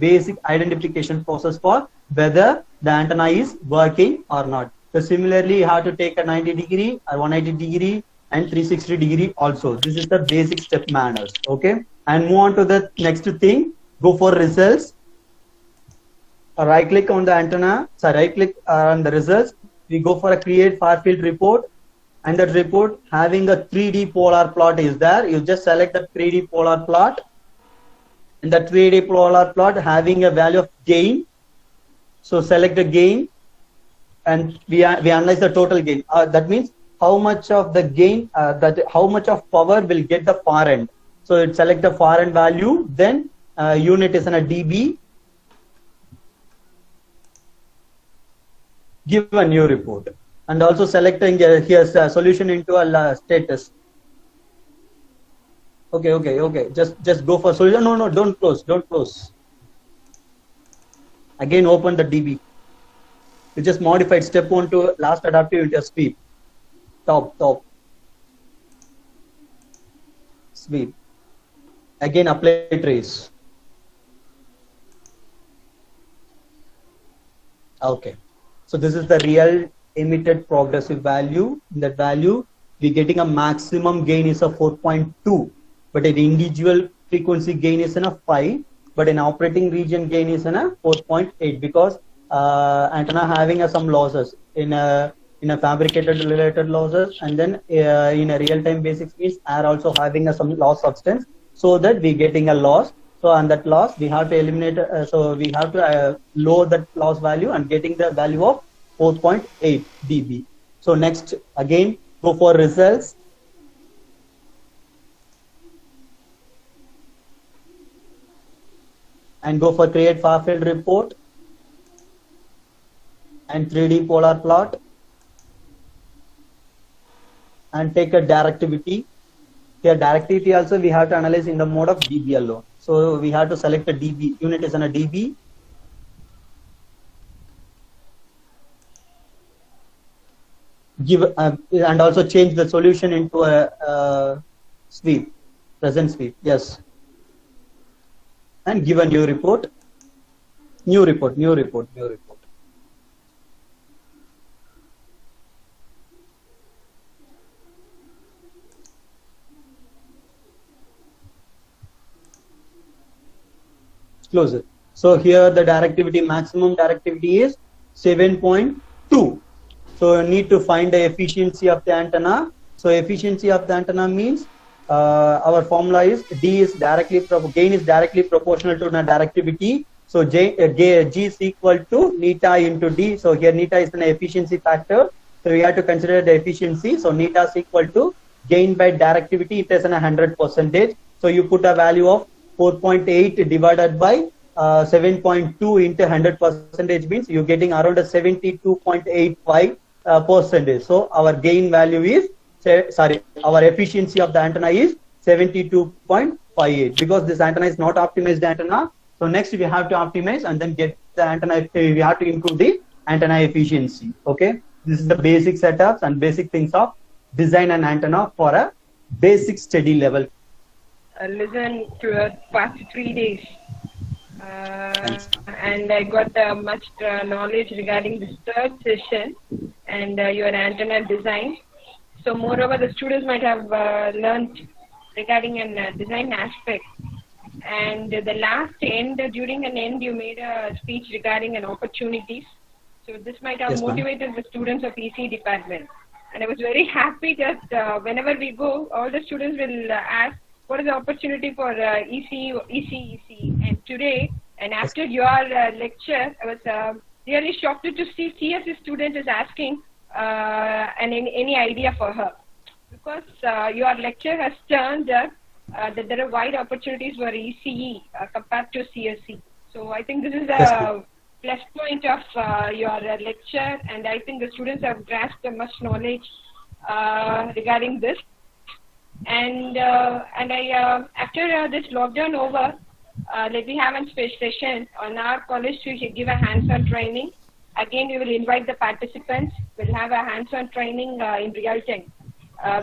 basic identification process for whether the antenna is working or not. So similarly, you have to take a 90 degree, a 180 degree, and 360 degree also. This is the basic step manners. Okay, and move on to the next thing. Go for results. Right click on the antenna. So right click on the results. We go for a create far field report, and that report having a 3D polar plot is there. You just select the 3D polar plot, and the 3D polar plot having a value of gain. So select the gain, and we analyze the total gain. That means how much of the gain, how much of power will get the far end. So it select the far end value, then unit is in a dB. Give a new report, and also selecting here's a solution into a status. Okay. Just go for solution. No, don't close. Again, open the DB. You just modified step 1 to last adaptive into sweep. Top. Sweep. Again, apply trace. Okay. So this is the real emitted progressive value. In that value, we're getting a maximum gain is a 4.2, but an individual frequency gain is in a 5, but an operating region gain is in a 4.8 because antenna having some losses in a fabricated related losses, and then in a real-time basics means are also having some loss substance, so that we getting a loss. So on that loss we have to eliminate, so we have to lower that loss value and getting the value of 4.8 dB. So next, again go for results, and go for create far field report and 3D polar plot, and take a directivity. Here directivity also we have to analyze in the mode of dB alone. So we have to select a dB, unit is in a dB. Give and also change the solution into a sweep, present sweep, yes. And give a new report. Close it. So here the directivity, maximum directivity is 7.2. So you need to find the efficiency of the antenna. So efficiency of the antenna means our formula is gain is directly proportional to the directivity. So G is equal to neta into D. So here neta is an efficiency factor. So we have to consider the efficiency. So neta is equal to gain by directivity. It is 100%. So you put a value of 4.8 divided by 7.2 into 100% means you're getting around a 72.85 percentage. So our gain value is, our efficiency of the antenna is 72.58 because this antenna is not optimized antenna. So next we have to optimize and then get the antenna, we have to improve the antenna efficiency. Okay, this is the basic setups and basic things of design an antenna for a basic steady level. Listen to past 3 days, and I got much knowledge regarding this third session and your antenna design. So moreover, the students might have learned regarding a design aspect. And the last end, during an end, you made a speech regarding an opportunities. So this might have motivated the students of EC department. And I was very happy that whenever we go, all the students will ask, what is the opportunity for EC? And today, and after your lecture, I was really shocked to see CSE student is asking any idea for her. Because your lecture has turned that there are wide opportunities for ECE compared to CSE. So I think this is a plus point of your lecture, and I think the students have grasped much knowledge regarding this. And I after this lockdown over, we have a special session on our college to give a hands-on training. Again, we will invite the participants. We'll have a hands-on training in real time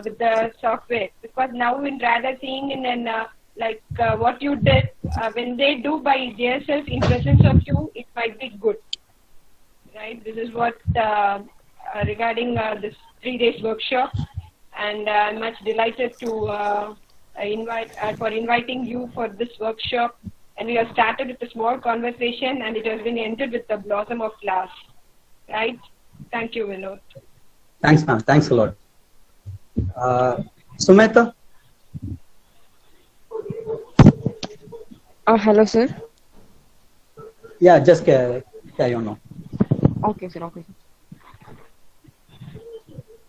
with the software, because now we're rather seeing in an what you did when they do by themselves in presence of you, it might be good, right? This is what regarding this 3 days workshop, and I'm much delighted to inviting you for this workshop. And we have started with a small conversation, and it has been ended with the blossom of flowers, right? Thank you, Vinod. Thanks, ma'am. Thanks a lot. Sumeta? Hello, sir. Yeah, just carry on now. Okay, sir. Okay.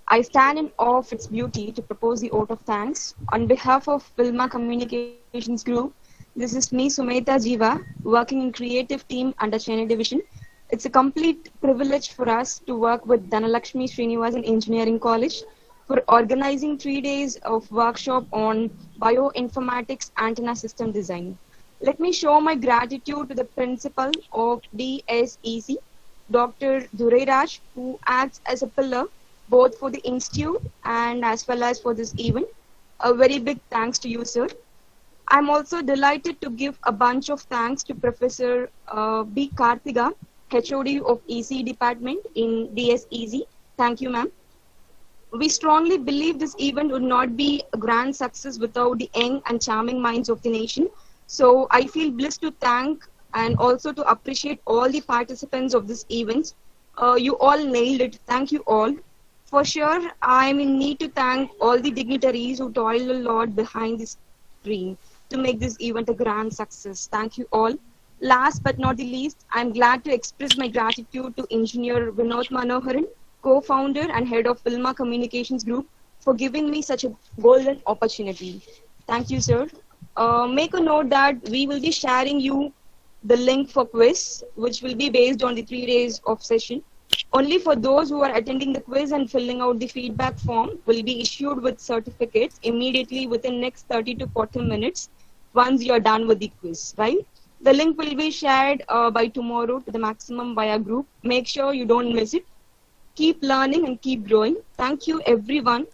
I stand in awe of its beauty to propose the vote of thanks. On behalf of Wilma Communications Group, this is me, Sumeta Jiva, working in creative team under Chennai Division. It's a complete privilege for us to work with Dhanalakshmi Srinivasan Engineering College for organizing 3 days of workshop on bioinformatics antenna system design. Let me show my gratitude to the principal of DSEC, Dr. Durairaj, who acts as a pillar both for the institute and as well as for this event. A very big thanks to you, sir. I'm also delighted to give a bunch of thanks to Professor B. Kartiga, HOD of EC department in DSEC. Thank you, ma'am. We strongly believe this event would not be a grand success without the young and charming minds of the nation. So I feel blessed to thank and also to appreciate all the participants of this event. You all nailed it. Thank you all. For sure, I am in need to thank all the dignitaries who toiled a lot behind this screen to make this event a grand success. Thank you all. Last but not the least, I am glad to express my gratitude to Engineer Vinod Manoharan, co-founder and head of Wilma Communications Group, for giving me such a golden opportunity. Thank you, sir. Make a note that we will be sharing you the link for quiz, which will be based on the 3 days of session. Only for those who are attending the quiz and filling out the feedback form will be issued with certificates immediately within next 30 to 40 minutes once you're done with the quiz, right? The link will be shared by tomorrow to the maximum via group. Make sure you don't miss it. Keep learning and keep growing. Thank you everyone